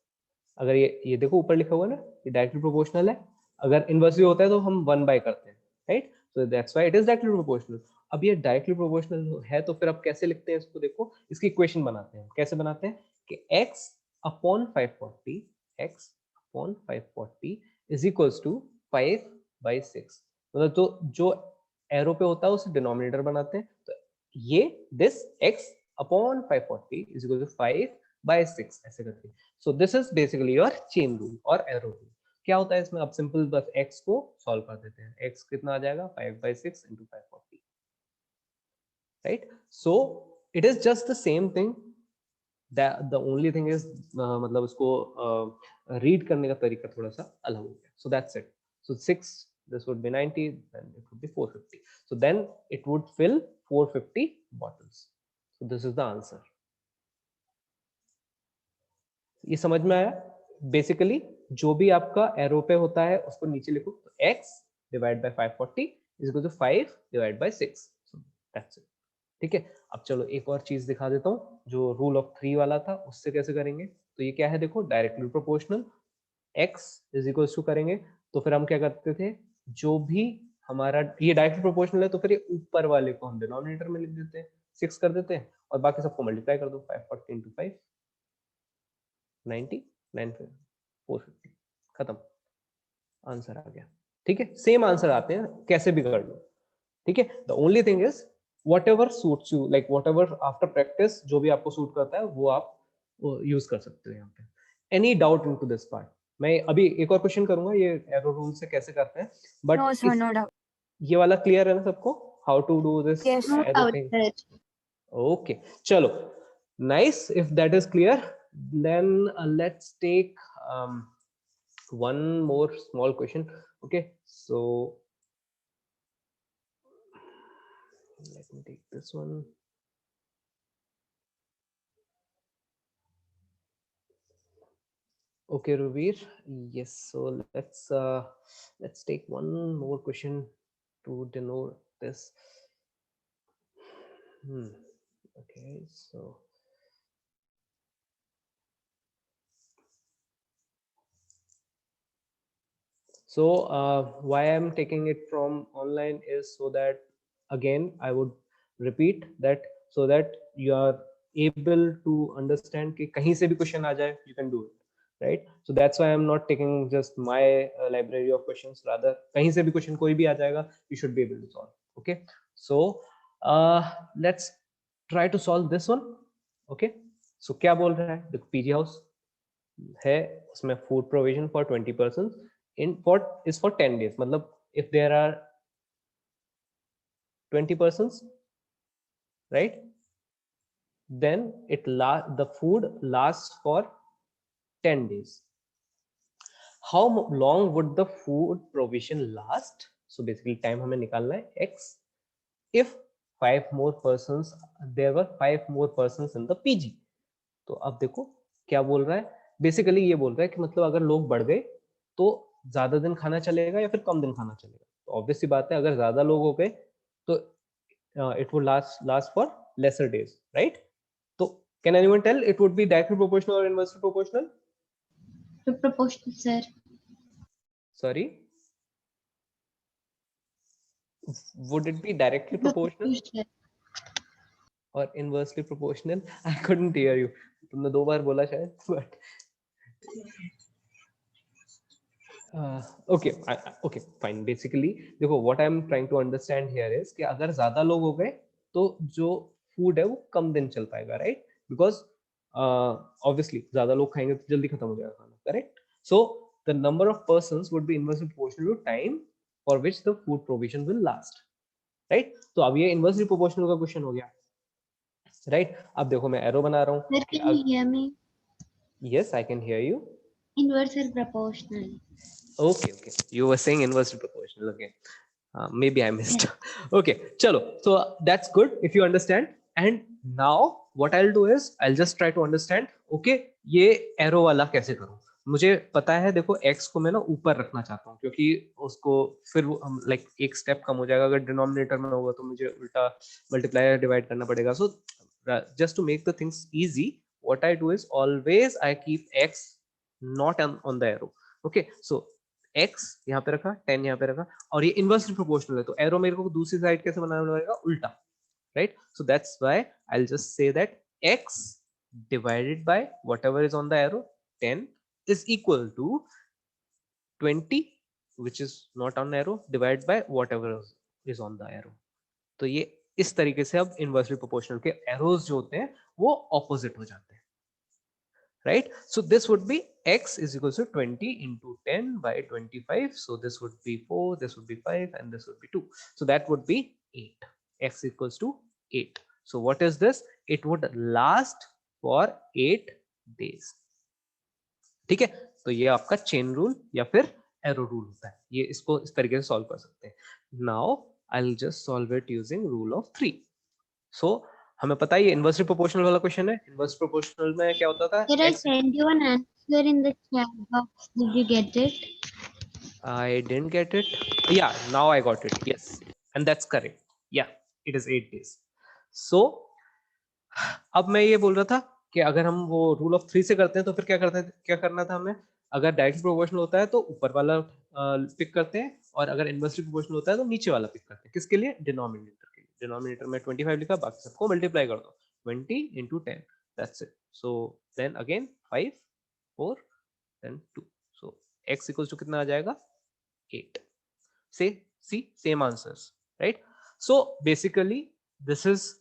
अगर ये देखो ऊपर लिखा हुआ है ना, ये डायरेक्टली प्रोपोर्शनल है. अगर इनवर्सली होता है तो हम 1/, करते हैं, right. So that's why it is directly proportional. अब ये डायरेक्टली प्रोपोर्शनल है तो फिर अब कैसे लिखते हैं इसको, देखो इसकी इक्वेशन बनाते हैं. कैसे बनाते हैं कि x upon 540, x upon 540 is equals to 5/6. मतलब तो जो एरो पे होता है उसे डिनोमिनेटर बनाते हैं. तो ये this x upon 540 is equal to 5/6 ऐसे करके. So this is basically your chain rule और एरो रूल. क्या होता है इसमें, अब सिंपल बस x को सॉल्व कर देते हैं. x कितना आ जाएगा 5/6 into 540, right. So it is just the same thing. The only thing is मतलब उसको रीड करने का तरीका थोड़ा सा अलग हो गया. So that's it. So 6, this would be 90, then it would be 450. So then it would fill 450 bottles. So this is the answer. ये समझ में आया. बेसिकली जो भी आपका एरो पे होता है उसको नीचे लिखो, तो x divide by 540 is equal to 5 divide by 6. That's it. ठीक है. अब चलो एक और चीज दिखा देता हूँ, जो रूल ऑफ 3 वाला था उससे कैसे करेंगे. तो ये क्या है, देखो directly proportional, x is equal to करेंगे तो फिर हम क्या करते थे, जो भी हमारा ये डायरेक्टली प्रोपोर्शनल है तो फिर ये ऊपर वाले को हम डिनोमिनेटर में लिख देते हैं, 6 कर देते हैं, और बाकी सबको मल्टीप्लाई कर दो. 540 into 5, 90, 450, खत्म, आंसर आ गया. ठीक है, सेम आंसर आते हैं कैसे भी कर लो. ठीक है. The only thing is what ever suits you, like what ever after practice जो भी आपको सूट करता है वो आप यूज कर सकते हो यहाँ पे. Any doubt in to this part. मैं अभी एक और क्वेश्चन करूंगा ये एरो रूल से कैसे करते हैं, but No, sir, no doubt. ये वाला क्लियर है ना सबको, how to do this Yes, No arrow doubt, thing. sir. Okay, chalo. Nice. If that is clear, then let's take one more small question. Okay, so let me take this one. Okay, Ruvir. Yes. So let's take one more question to denote this. Okay. So why I'm taking it from online is so that, again I would repeat that, so that you are able to understand कि कहीं से भी question आ जाए you can do it, right. So that's why I'm not taking just my library of questions, rather कहीं से भी question कोई भी आ जाएगा you should be able to solve. Okay, so let's try to solve this one. Okay, so क्या बोल रहा है, देखो PG house है, उसमें food provision for 20 person in for is for 10 days. मतलब if there are 20 persons, right, then the food lasts for 10 days. How long would the food provision last? So basically time हमें निकालना है x if 5 more persons, there were 5 more persons in the PG. तो अब देखो क्या बोल रहा है? बेसिकली ये बोल रहा है कि मतलब अगर लोग बढ़ गए तो ज्यादा दिन खाना चलेगा या फिर कम दिन खाना चलेगा। तो ऑब्वियस सी बात है, अगर ज्यादा लोग हो गए तो it would last for lesser days, right? So can anyone tell it would be directly proportional or inversely proportional? Proportional, sir. Sorry, would it be directly proportional Proportional. or inversely proportional? I couldn't hear you. तुमने दो बार बोला शायद, but okay, okay, fine. Basically देखो, what I'm trying to understand here is कि अगर ज्यादा लोग हो गए तो जो फूड है वो कम दिन चल पाएगा, राइट? बिकॉज ऑब्वियसली ज्यादा लोग खाएंगे तो जल्दी खत्म हो जाएगा खाना, correct? So the number of persons would be inversely proportional to time for which the food provision will last, right? तो अब ये इनवर्सली प्रोपोर्शनल का क्वेश्चन हो गया, राइट? अब देखो मैं एरो बना रहा हूँ Sir, कि can you hear me? Yes I can hear you. Inverse or proportional? Okay, okay. You were saying inversely proportional. Okay. Maybe I missed. Yes. Okay, chalo. So that's good if you understand. And now what I'll do is I'll just try to understand. Okay, ये arrow वाला कैसे करूँ? मुझे पता है, देखो x को मैं ना ऊपर रखना चाहता हूँ क्योंकि उसको फिर हम लाइक एक स्टेप कम हो जाएगा। अगर डिनोमिनेटर में होगा तो मुझे उल्टा मल्टीप्लाई डिवाइड करना पड़ेगा। So just to make the things easy, what I do is always I keep x not on the arrow. Okay, so x यहाँ पे रखा, 10 यहाँ पे रखा, और ये इनवर्सली प्रोपोर्शनल है तो एरो मेरे को दूसरी साइड कैसे बनाना पड़ेगा? उल्टा, right? So that's why I will just say that x divided by whatever is on the arrow 10 is equal to 20 which is not on arrow divided by whatever is on the arrow. तो ये इस तरीके से अब inversely proportional के arrows जो होते हैं वो ऑपोजिट हो जाते हैं, right? So this would be x is equals to 20 into 10 by 25. So this would be 4, this would be 5, and this would be 2. So that would be 8. X equals to 8. So what is this? It would last for 8 days. ठीक है? तो ये आपका chain rule या फिर arrow rule होता है। ये इसको इस तरीके से सॉल्व कर सकते हैं। Now I will just solve it using rule of 3. सो हमें पता है ये इनवर्सली प्रोपोर्शनल वाला क्वेश्चन है। इनवर्स प्रोपोर्शनल में क्या होता था? Sir, I x. sent you an answer in the chat box. Did you get it? I didn't get it. Yeah, now I got it. Yes, and that's correct. Yeah, it is 8 days. So अब मैं ये बोल रहा था कि अगर हम वो रूल ऑफ 3 से करते हैं तो फिर क्या करना था हमें? अगर डायरेक्टली प्रोपोर्शनल होता है तो ऊपर वाला पिक करते हैं, और अगर इनवर्सली प्रोपोर्शनल होता है तो नीचे वाला पिक करते हैं। किसके लिए? डिनोमिनेटर के लिए। डिनोमिनेटर में 25 लिखा, बाकी सबको मल्टीप्लाई कर दो, 20 into 10, that's it. So then again 5 4 then 2, so x equals to कितना आ जाएगा? 8. See, same answers, right? So basically this is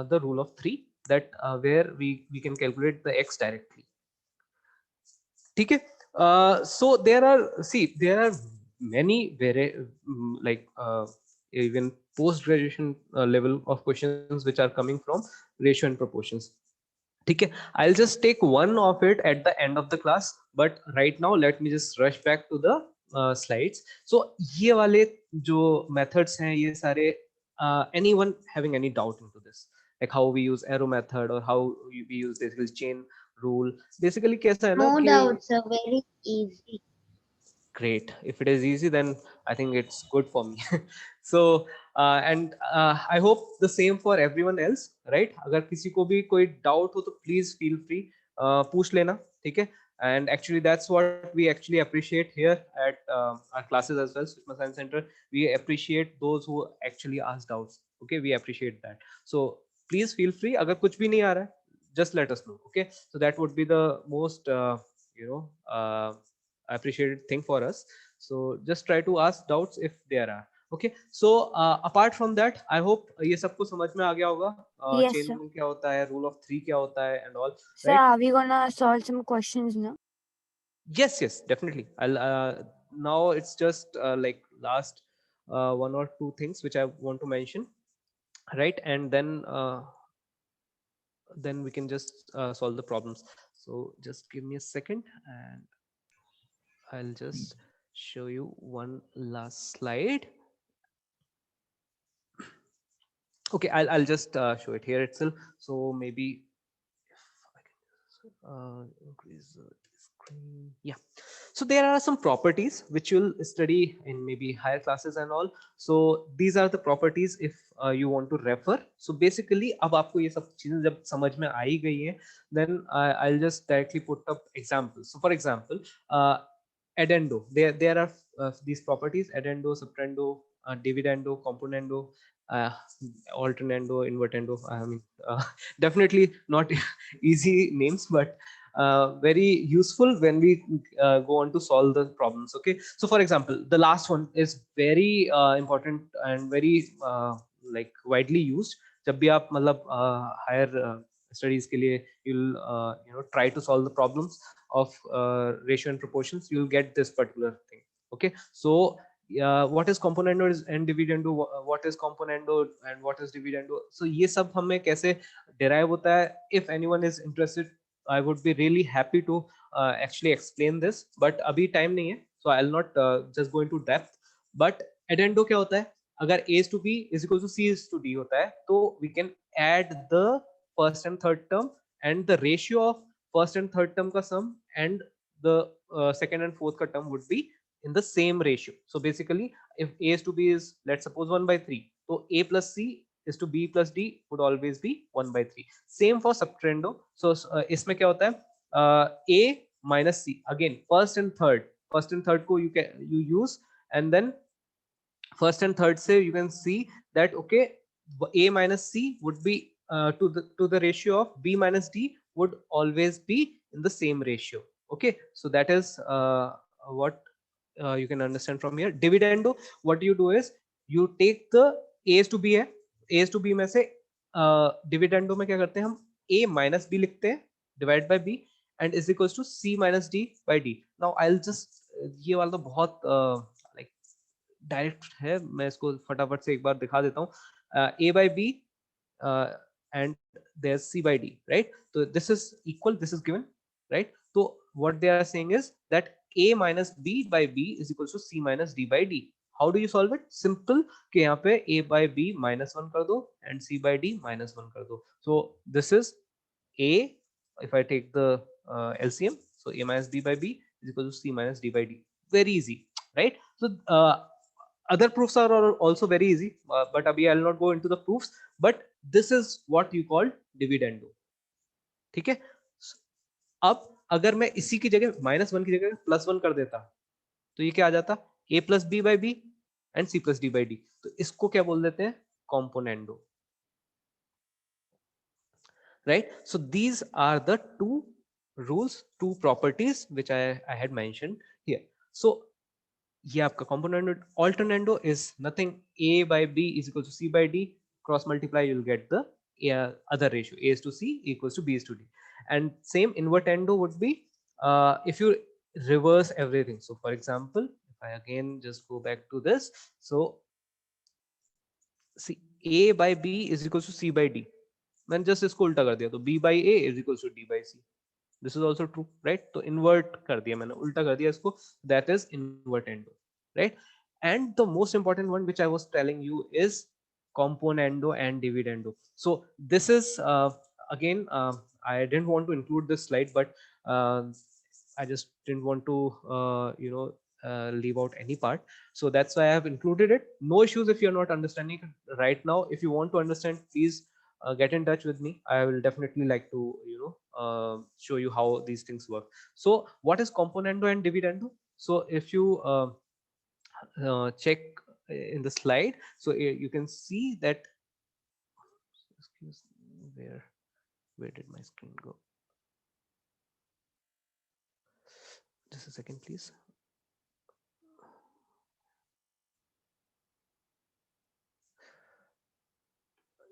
the rule of 3 that where we can calculate the x directly. ठीक है? So there are many very like even post graduation level of questions which are coming from ratio and proportions. ठीक है? I'll just take one of it at the end of the class, but right now let me just rush back to the slides. So ये वाले जो methods हैं ये सारे anyone having any doubt into this, like how we use arrow method or how we use basically chain rule. Basically कैसा है ना No कि doubt, sir. Very easy. great, if it is easy then I think it's good for me. So and I hope the same for everyone else, right? अगर किसी को भी कोई doubt हो तो please feel free, पूछ लेना, ठीक है? And actually that's what we actually appreciate here at our classes as well, Sushma Science Center. We appreciate those who actually ask doubts. Okay, we appreciate that. So please feel free, अगर कुछ भी नहीं आ रहा है just let us know. Okay, so that would be the most you know appreciated thing for us. So just try to ask doubts if there are. Okay, so apart from that I hope ये सबको समझ में आ गया होगा Yes, chain sir. rule क्या होता है, rule of 3 क्या होता है and all, Sir, right? are we gonna solve some questions now? Yes, definitely. I'll now it's just like last one or two things which I want to mention, right? And then we can just solve the problems. So just give me a second and I'll just show you one last slide. Okay, I'll just show it here itself. So maybe if I can, Increase the screen. Yeah. So there are some properties which you'll study in maybe higher classes and all. So these are the properties if you want to refer. So basically अब आपको ये सब चीजें जब समझ में आ ही गई हैं, then I'll just directly put up examples. So for example, addendo. There are these properties: addendo, subtrahendo, dividendo, componendo, uh, alternando, invertendo. I mean, definitely not easy names, but very useful when we go on to solve the problems. Okay, so for example, the last one is very important and very like widely used. जब भी आप मतलब higher studies के लिए you'll try to solve the problems of ratio and proportions, you'll get this particular thing. Okay, so what is componendo and dividendo, what is componendo and what is dividendo, so ये सब हमें कैसे derive होता है, if anyone is interested I would be really happy to actually explain this, but अभी time नहीं है, so I'll not just go into depth. But addendo क्या होता है, अगर a is to b is equal to c is to d होता है, तो we can add the first and third term and the ratio of first and third term का sum and the second and fourth का term would be in the same ratio. So basically if a is to b is, let's suppose, 1 by 3, so a plus c is to b plus d would always be 1 by 3. Same for subtrahendo. So इसमें क्या होता है, a minus c, again first and third को you use, and then first and third say you can see that okay, a minus c would be to the ratio of b minus d would always be in the same ratio. Okay, so that is what you can understand from here. Dividendo, what you do is you take the a is to b है, a is to b में से dividendo में क्या करते हैं हम, a minus b लिखते हैं divide by b and is equals to c minus d by d. Now I'll just ये वाला तो बहुत like डायरेक्ट है, मैं इसको फटाफट से एक बार दिखा देता हूँ. a by b and there's c by d, right? So this is equal, this is given, right? So what they are saying is that a minus b by b is equals to c minus d by d. How do you solve it? Simple, कि यहाँ पे a by b minus 1 कर दो and c by d minus 1 कर दो. So this is a, if I take the LCM, so a minus b by b is equal to c minus d by d. Very easy, right? So other proofs are also very easy, but abhi I'll not go into the proofs, but this is what you call dividendo. ठीक है, अब अगर मैं इसी की जगह -1 की जगह +1 कर देता तो ये क्या आ जाता, a plus b by b and c plus d by d. तो इसको क्या बोल देते हैं, componendo, right? So these are the two rules, two properties which I had mentioned here. So ये आपका componendo. Alternando is nothing, a by b is equal to c by d, cross multiply you'll get the other ratio, a is to c equals to b is to d. And same invertendo would be if you reverse everything. So for example, if I again just go back to this, so see, a by b is equals to c by d, मैंने just इसको उल्टा कर दिया तो b by a is equals to d by c. This is also true, right? तो invert कर दिया मैंने, उल्टा कर दिया इसको, that is invertendo, right? And the most important one which I was telling you is componendo and dividendo. So this is again I didn't want to include this slide, but I just didn't want to leave out any part, so that's why I have included it. No issues if you're not understanding it right now. If you want to understand, please get in touch with me. I will definitely like to show you how these things work. So what is componendo and dividendo? So if you check in the slide, so you can see that, excuse me, where did my screen go? Just a second please.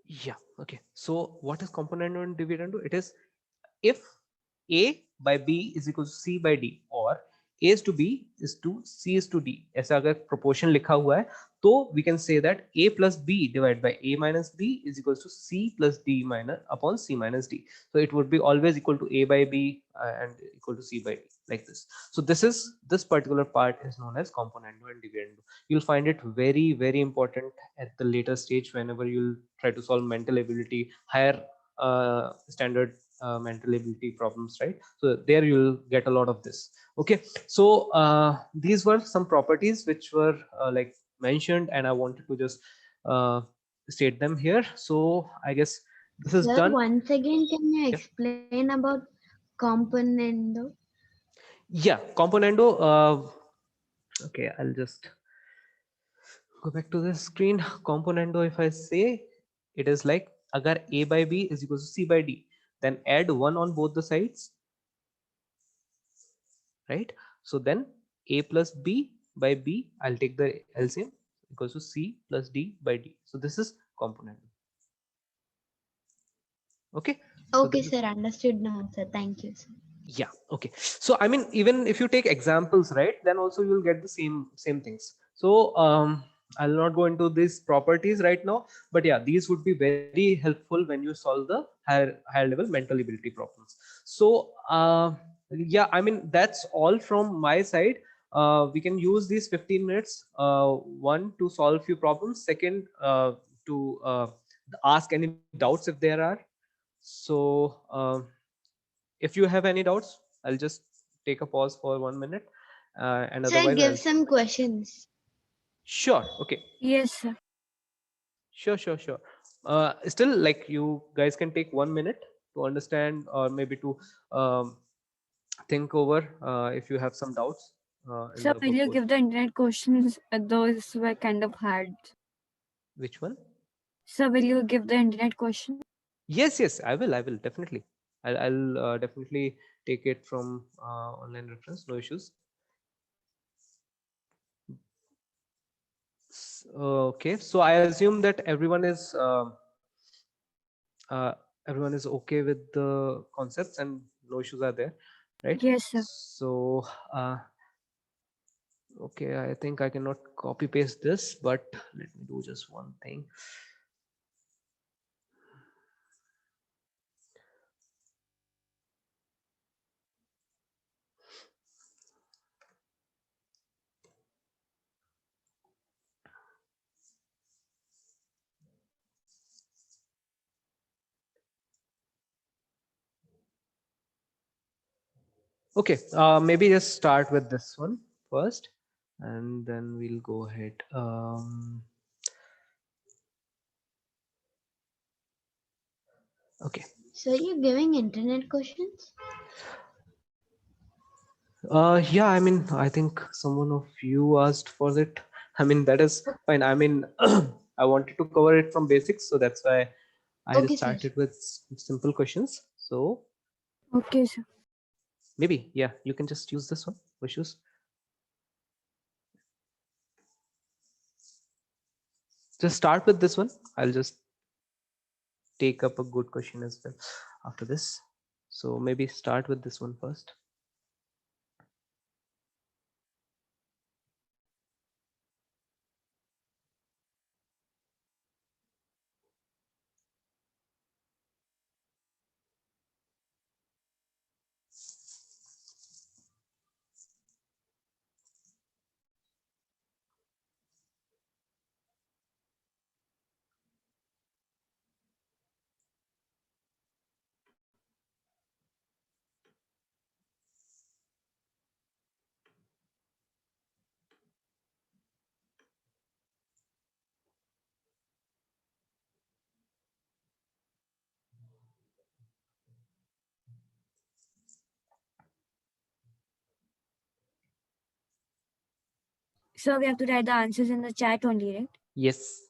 Yeah, okay. So what is componendo and dividendo? It is if a by b is equal to c by d, or a is to b is to c is to d, ऐसा अगर proportion लिखा हुआ है तो we can say that a plus b divided by a minus b is equals to c plus d minus upon c minus d. So it would be always equal to a by b and equal to c by d, like this. So this particular part is known as componendo and dividendo. You'll find it very important at the later stage whenever you'll try to solve mental ability, higher standard mental ability problems, right? So there you'll get a lot of this. Okay, so these were some properties which were like mentioned, and I wanted to just uh, state them here. So I guess this is Sir, done. once again, can you Yeah, explain about componendo? yeah, componendo. Okay, I'll just go back to the screen. Componendo, if I say, it is like agar a by b is equals to c by d, then add 1 on both the sides, right? So then a plus b by b, I'll take the LCM, equals to c plus d by d. So this is componendo. Okay, so Okay, this is, sir, understood now, sir. Thank you, sir. yeah, okay. So I mean, even if you take examples, right, then also you'll get the same things. So I'll not go into these properties right now, but yeah, these would be very helpful when you solve the higher level mental ability problems. So yeah, I mean, that's all from my side. We can use these 15 minutes, one, to solve few problems, second, to ask any doubts if there are. So if you have any doubts, I'll just take a pause for 1 minute, and Sir, otherwise give I'll. some questions. Sure. Okay. Yes, sir. Sure. Still, like, you guys can take 1 minute to understand, or maybe to um, think over if you have some doubts in Sir, the will you book. give the internet questions? Those were kind of hard. Which one? Sir, will you give the internet question? Yes, I will definitely. I'll definitely take it from online reference. No issues. Okay, so I assume that uh, everyone is okay with the concepts and no issues are there, right? Yes, sir. So okay, I think I cannot copy paste this, but let me do just one thing. Okay, maybe just start with this one first, and then we'll go ahead. Okay. Sir, you giving internet questions? Yeah, I mean, I think someone of you asked for it. I mean, that is fine. I mean, I wanted to cover it from basics, so that's why I just Okay, sir. started with simple questions. So Okay, sir. maybe, yeah, you can just use this one. Issues. Just start with this one. I'll just take up a good question as well after this. So maybe start with this one first. So we have to write the answers in the chat only, right? Yes.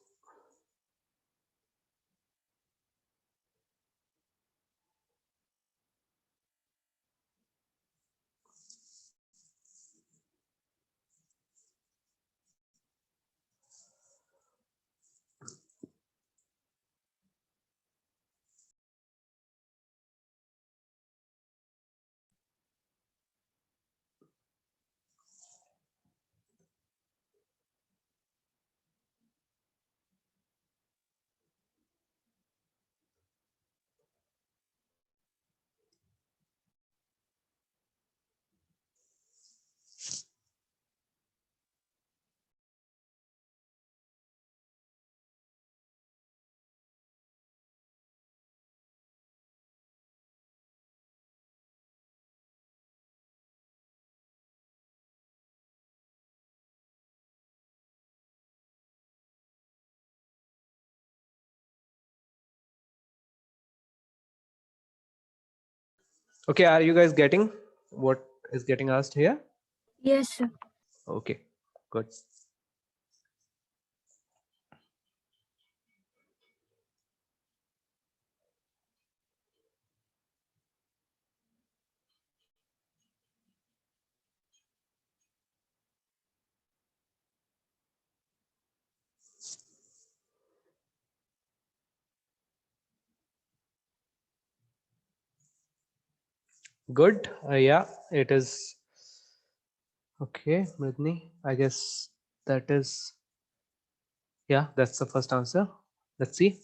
Okay, are you guys getting what is getting asked here? Yes, sir. Okay, good. Good. Yeah, it is. Okay, Mridni, I guess that is, yeah, that's the first answer. Let's see.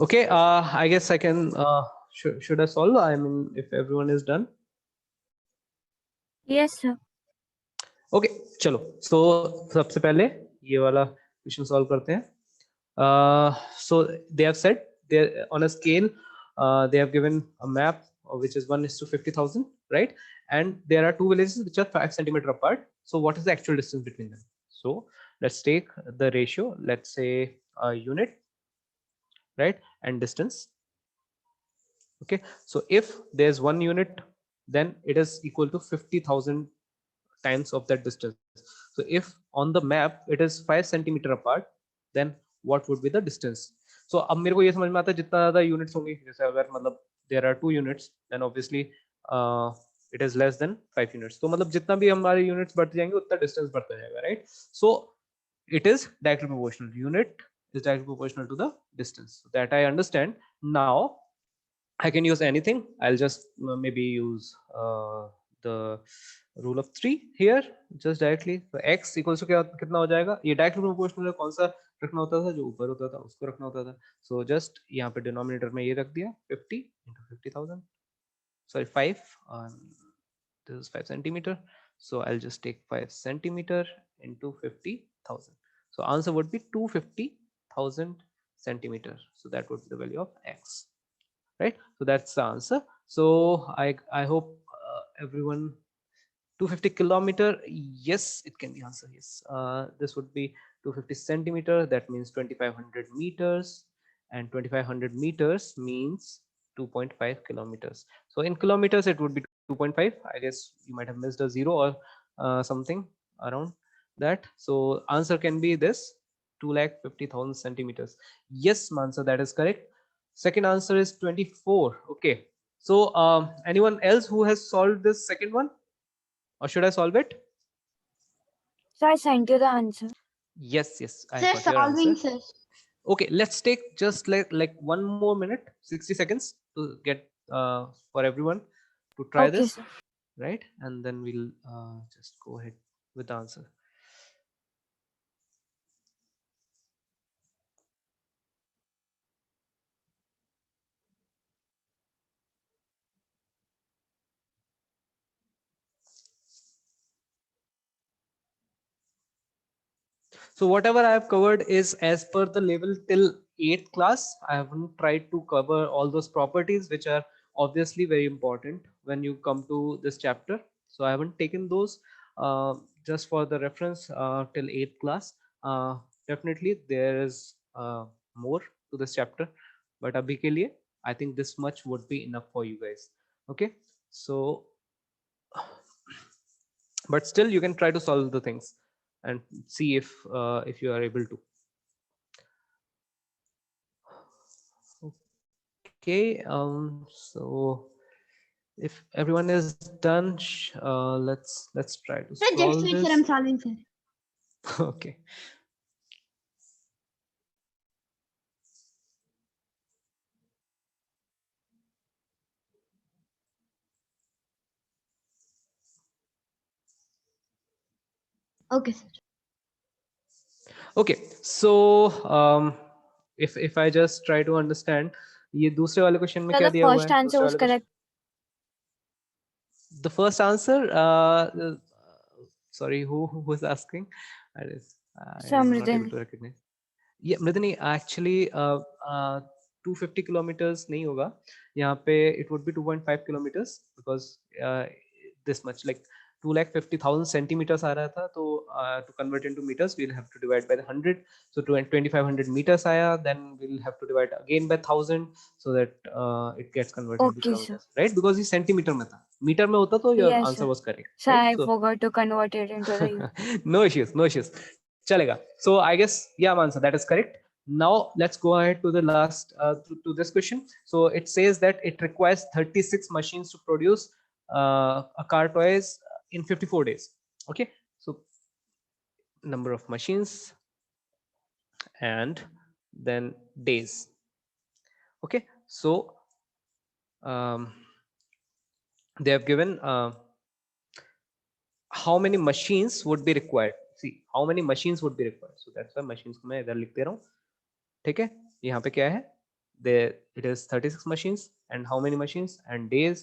Okay, I guess I can, should I solve? I mean, if everyone is done. Yes, sir. Okay चलो सो सबसे पहले ये वाला question solve करते हैं so they have said they on a scale they have given a map which is 1 is to 50,000, right? And there are two villages which are 5 centimeter apart. So what is the actual distance between them? So let's take the ratio, let's say a unit, right, and distance. Okay, so if there's 1 unit, then it is equal to 50,000 times of that distance. So if on the map it is 5 centimeter apart, then what would be the distance? So अब मेरे को ये समझ में आता है जितना ज्यादा यूनिट्स होंगे, जैसे अगर मतलब there are 2 units, then obviously uh, it is less than 5 units. तो मतलब जितना भी हमारे यूनिट्स बढ़ते जाएंगे उतना डिस्टेंस बढ़ता जाएगा, right? So it is directly proportional. Unit is directly proportional to the distance. So that I understand. Now I can use anything. I'll just maybe use the rule of three here, just directly. So x equals to क्या कितना हो जाएगा? ये directly proportional है, कौन सा रखना होता था? जो ऊपर होता था उसको रखना होता था. So just यहाँ पे denominator में ये रख दिया 50 into 50,000. Sorry 5. This is 5 centimeter. So I'll just take 5 centimeter into 50,000. So answer would be 250,000 centimeter. So that would be the value of x, right? So that's the answer. So I hope everyone, 250 kilometer, yes, it can be answer, yes. This would be 250 centimeter, that means 2500 meters, and 2500 meters means 2.5 kilometers. So in kilometers it would be 2.5. I guess you might have missed a zero or something around that. So answer can be this, 250,000 centimeters. Yes, Mansa, that is correct. Second answer is 24. Okay, so anyone else who has solved this second one, or should I solve it? So I sent you the answer. Yes, yes, I Sir, got your answer. solving, sir. Okay, let's take just like one more minute, 60 seconds to get for everyone to try Okay, this, sir. right? And then we'll just go ahead with the answer. So whatever I have covered is as per the level till 8th class. I haven't tried to cover all those properties which are obviously very important when you come to this chapter. So I haven't taken those, just for the reference till 8th class. Definitely there is more to this chapter, but abhi ke liye, I think this much would be enough for you guys. Okay, so but still you can try to solve the things and see if you are able to. Okay, so If everyone is done, let's try to Sir, just solve wait, sir. this. I'm solving, sir. Okay. Okay, sir. Okay, so if I just try to understand, ये दूसरे वाले question में Sir, क्या the दिया हुआ first है? answer दूसरे was वाले question, correct. the first answer. Sorry, who is asking? I am not able Samridin. to recognize. ये मृदनी एक्चुअली 250 किलोमीटर्स नहीं होगा यहाँ पे. It would be 2.5 kilometres because this much like 2,50,000 centimetres आ रहा था. तो to convert into metres we'll have to divide by 100. So 2500 meters आया, then we'll have to divide again by 1000 so that it gets converted into Okay, sir. Kilometres, right? Because ये centimetre में था. Metre में होता तो your Yes, answer sir. Was correct, So right? I so forgot to convert it into the. no issues, no issues. Chalega. So I guess yeah, Mansa, that is correct. Now let's go ahead to the last to this question. So it says that it requires 36 machines to produce a car toys in 54 days. Okay, so number of machines and then days. Okay, so um, they have given how many machines would be required. See how many machines would be required. So that's why machines को मैं इधर लिख दे रहा हूँ. ठीक है, यहाँ पे क्या है? There it is 36 machines and how many machines and days?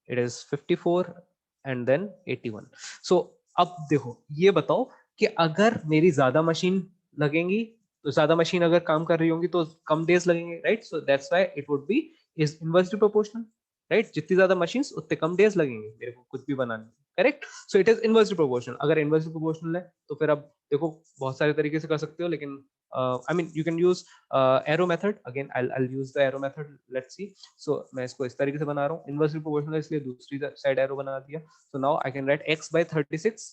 It is 54 and then 81. So अब देखो ये बताओ कि अगर मेरी ज्यादा मशीन लगेंगी तो ज्यादा मशीन अगर काम कर रही होंगी तो कम डेज लगेंगे, right? So that's why it would B is inversely proportional, right? जितनी ज्यादा मशीन्स उतने कम डेज लगेंगे मेरे को कुछ भी बनाने में, correct? So it is inversely proportional. अगर इनवर्सली प्रोपोर्शनल है तो फिर अब देखो बहुत सारे तरीके से कर सकते हो, लेकिन I mean you can use arrow method. Again I'll use the arrow method. Let's see. So मैं इसको इस तरीके से बना रहा हूँ, इनवर्सली प्रोपोर्शनल इसलिए दूसरी साइड एरो बना दिया. So now I can write x by 36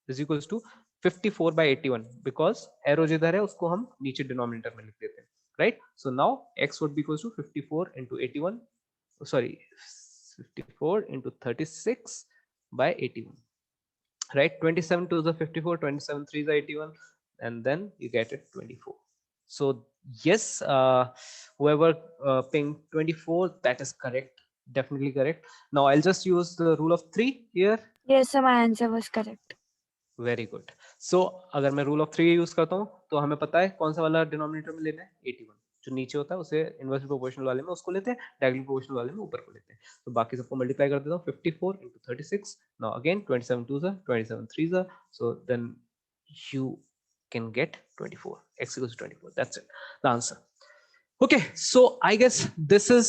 is equals to 54 by 81 because arrow जिधर है उसको हम नीचे डिनोमिनेटर में लिख देते हैं, right? So now x would be equals to 54 into 81, sorry, 54 into 36 by 81, right? 27 to the 54, 27 3 is 81, and then you get it 24. So yes, whoever pinged 24, that is correct, definitely correct. Now I'll just use the rule of 3 here. Yes, sir. My answer was correct. Very good. So अगर मैं rule of 3 use करता हूँ तो हमें पता है कौन सा वाला डिनोमिनेटर में लेना है. 81 जो नीचे होता है उसे इनवर्सली प्रोपोर्शनल वाले में उसको लेते हैं, डायरेक्टली प्रोपोर्शनल वाले में ऊपर को लेते हैं. तो बाकी सबको मल्टीप्लाई कर देता हूँ. 54 into 36. Now again 27 2s are 27 3s are, so then you can get 24. X equals to 24. That's it, the answer. Okay, so I guess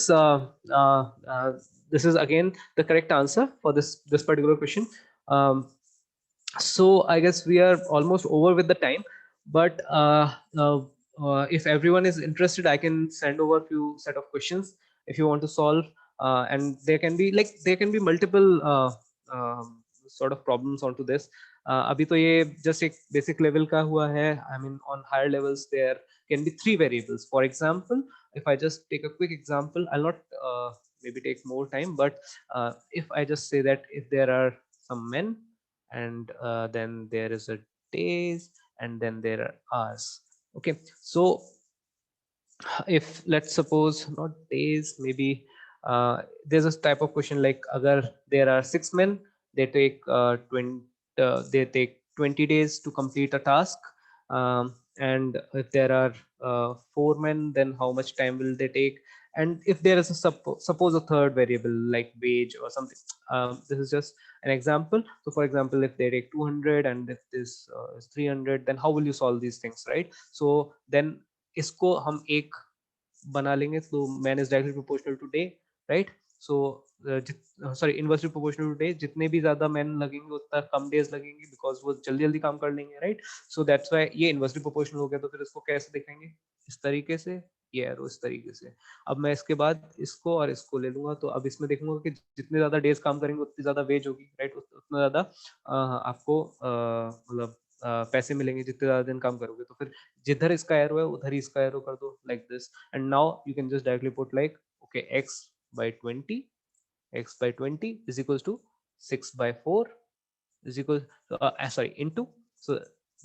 uh, uh, this is again the correct answer for this particular question. um, so I guess we are almost over with the time, but if everyone is interested, I can send over a few set of questions if you want to solve. And there can be multiple sort of problems onto this. अभी तो ये just एक basic level का हुआ है. I mean on higher levels there can be 3 variables. For example, if I just take a quick example, I'll not maybe take more time, but if I just say that if there are some men and then there is a days and then there are hours. Okay, so if let's suppose not days, maybe there's a type of question like agar there are 6 men, they take 20 days to complete a task. And if there are 4 men, then how much time will they take? And if there is a suppose a third variable like wage or something, this is just an example. So for example, if they take 200 and if this is 300, then how will you solve these things, right? So then इसको हम एक बना लेंगे. तो man is directly proportional to day, right? So sorry, inversely proportional to day. जितने भी ज्यादा man लगेंगे उतना कम डेज लगेंगे बिकॉज वो जल्दी जल्दी काम कर लेंगे, राइट? सो दैट्स व्हाई ये इनवर्सली प्रोपोर्शनल हो गया. तो फिर इसको कैसे दिखाएंगे? इस तरीके से, ये एरो इस तरीके से. अब मैं इसके बाद इसको और इसको ले लूंगा. तो अब इसमें देखूंगा कि जितने ज्यादा डेज काम करेंगे उतनी ज्यादा वेज होगी, राइट? उतना ज्यादा आपको मतलब पैसे मिलेंगे जितने ज्यादा दिन काम करोगे. तो फिर जिधर इसका एरो है उधर ही इसका एरो कर दो, like this. And now you can just directly put like okay x by 20 x by 20 is equals to 6 by 4 is equal sorry into, so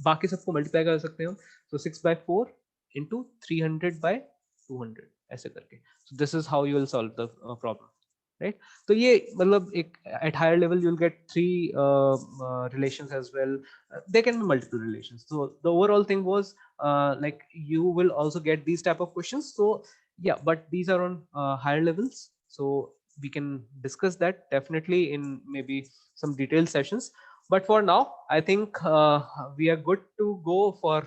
बाकी सबको मल्टीप्लाई कर सकते हैं हम, so 6 by 4 into 300 by 200 ऐसे करके, so this is how you will solve the problem, right? तो ये मतलब एक at higher level you'll get three relations as well. There can be multiple relations, so the overall thing was like you will also get these type of questions. So yeah, but these are on higher levels, so we can discuss that definitely in maybe some detailed sessions. But for now I think we are good to go for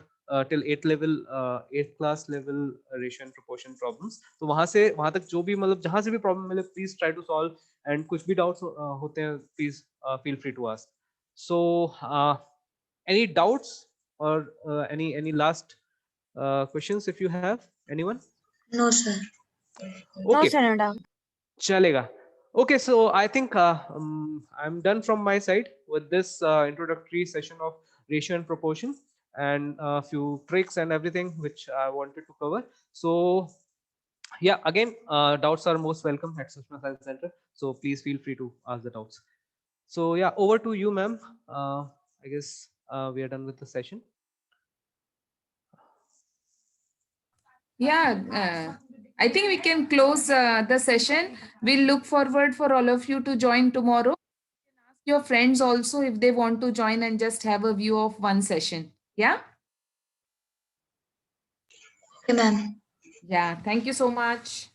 till 8th level 8th class level ratio and proportion problems. तो वहां से वहां तक जो भी मतलब जहां से भी प्रॉब्लम मिले please try to solve, and कुछ भी डाउट्स होते हैं please feel free to ask. So any doubts or any last questions if you have anyone? No, sir. No, Okay, sir, no doubt. chalega. Okay, so I think I'm done from my side with this introductory session of ratio and proportion, and a few tricks and everything which I wanted to cover. So yeah, again, doubts are most welcome at Sushma Science Center, so please feel free to ask the doubts. So yeah, over to you, ma'am. I guess we are done with the session. Yeah, I think we can close the session. We'll look forward for all of you to join tomorrow. Ask your friends also if they want to join and just have a view of one session. Yeah? Okay, ma'am. Yeah. Thank you so much.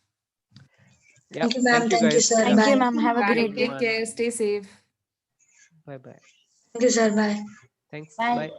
Yeah, Thank you, ma'am. thank you Thank you, guys. sir. Yeah, Thank you, Bye. ma'am. Have a Bye. great day. Take care. Stay safe. bye bye. Thank you, sir. Bye. Thanks. Bye. Bye.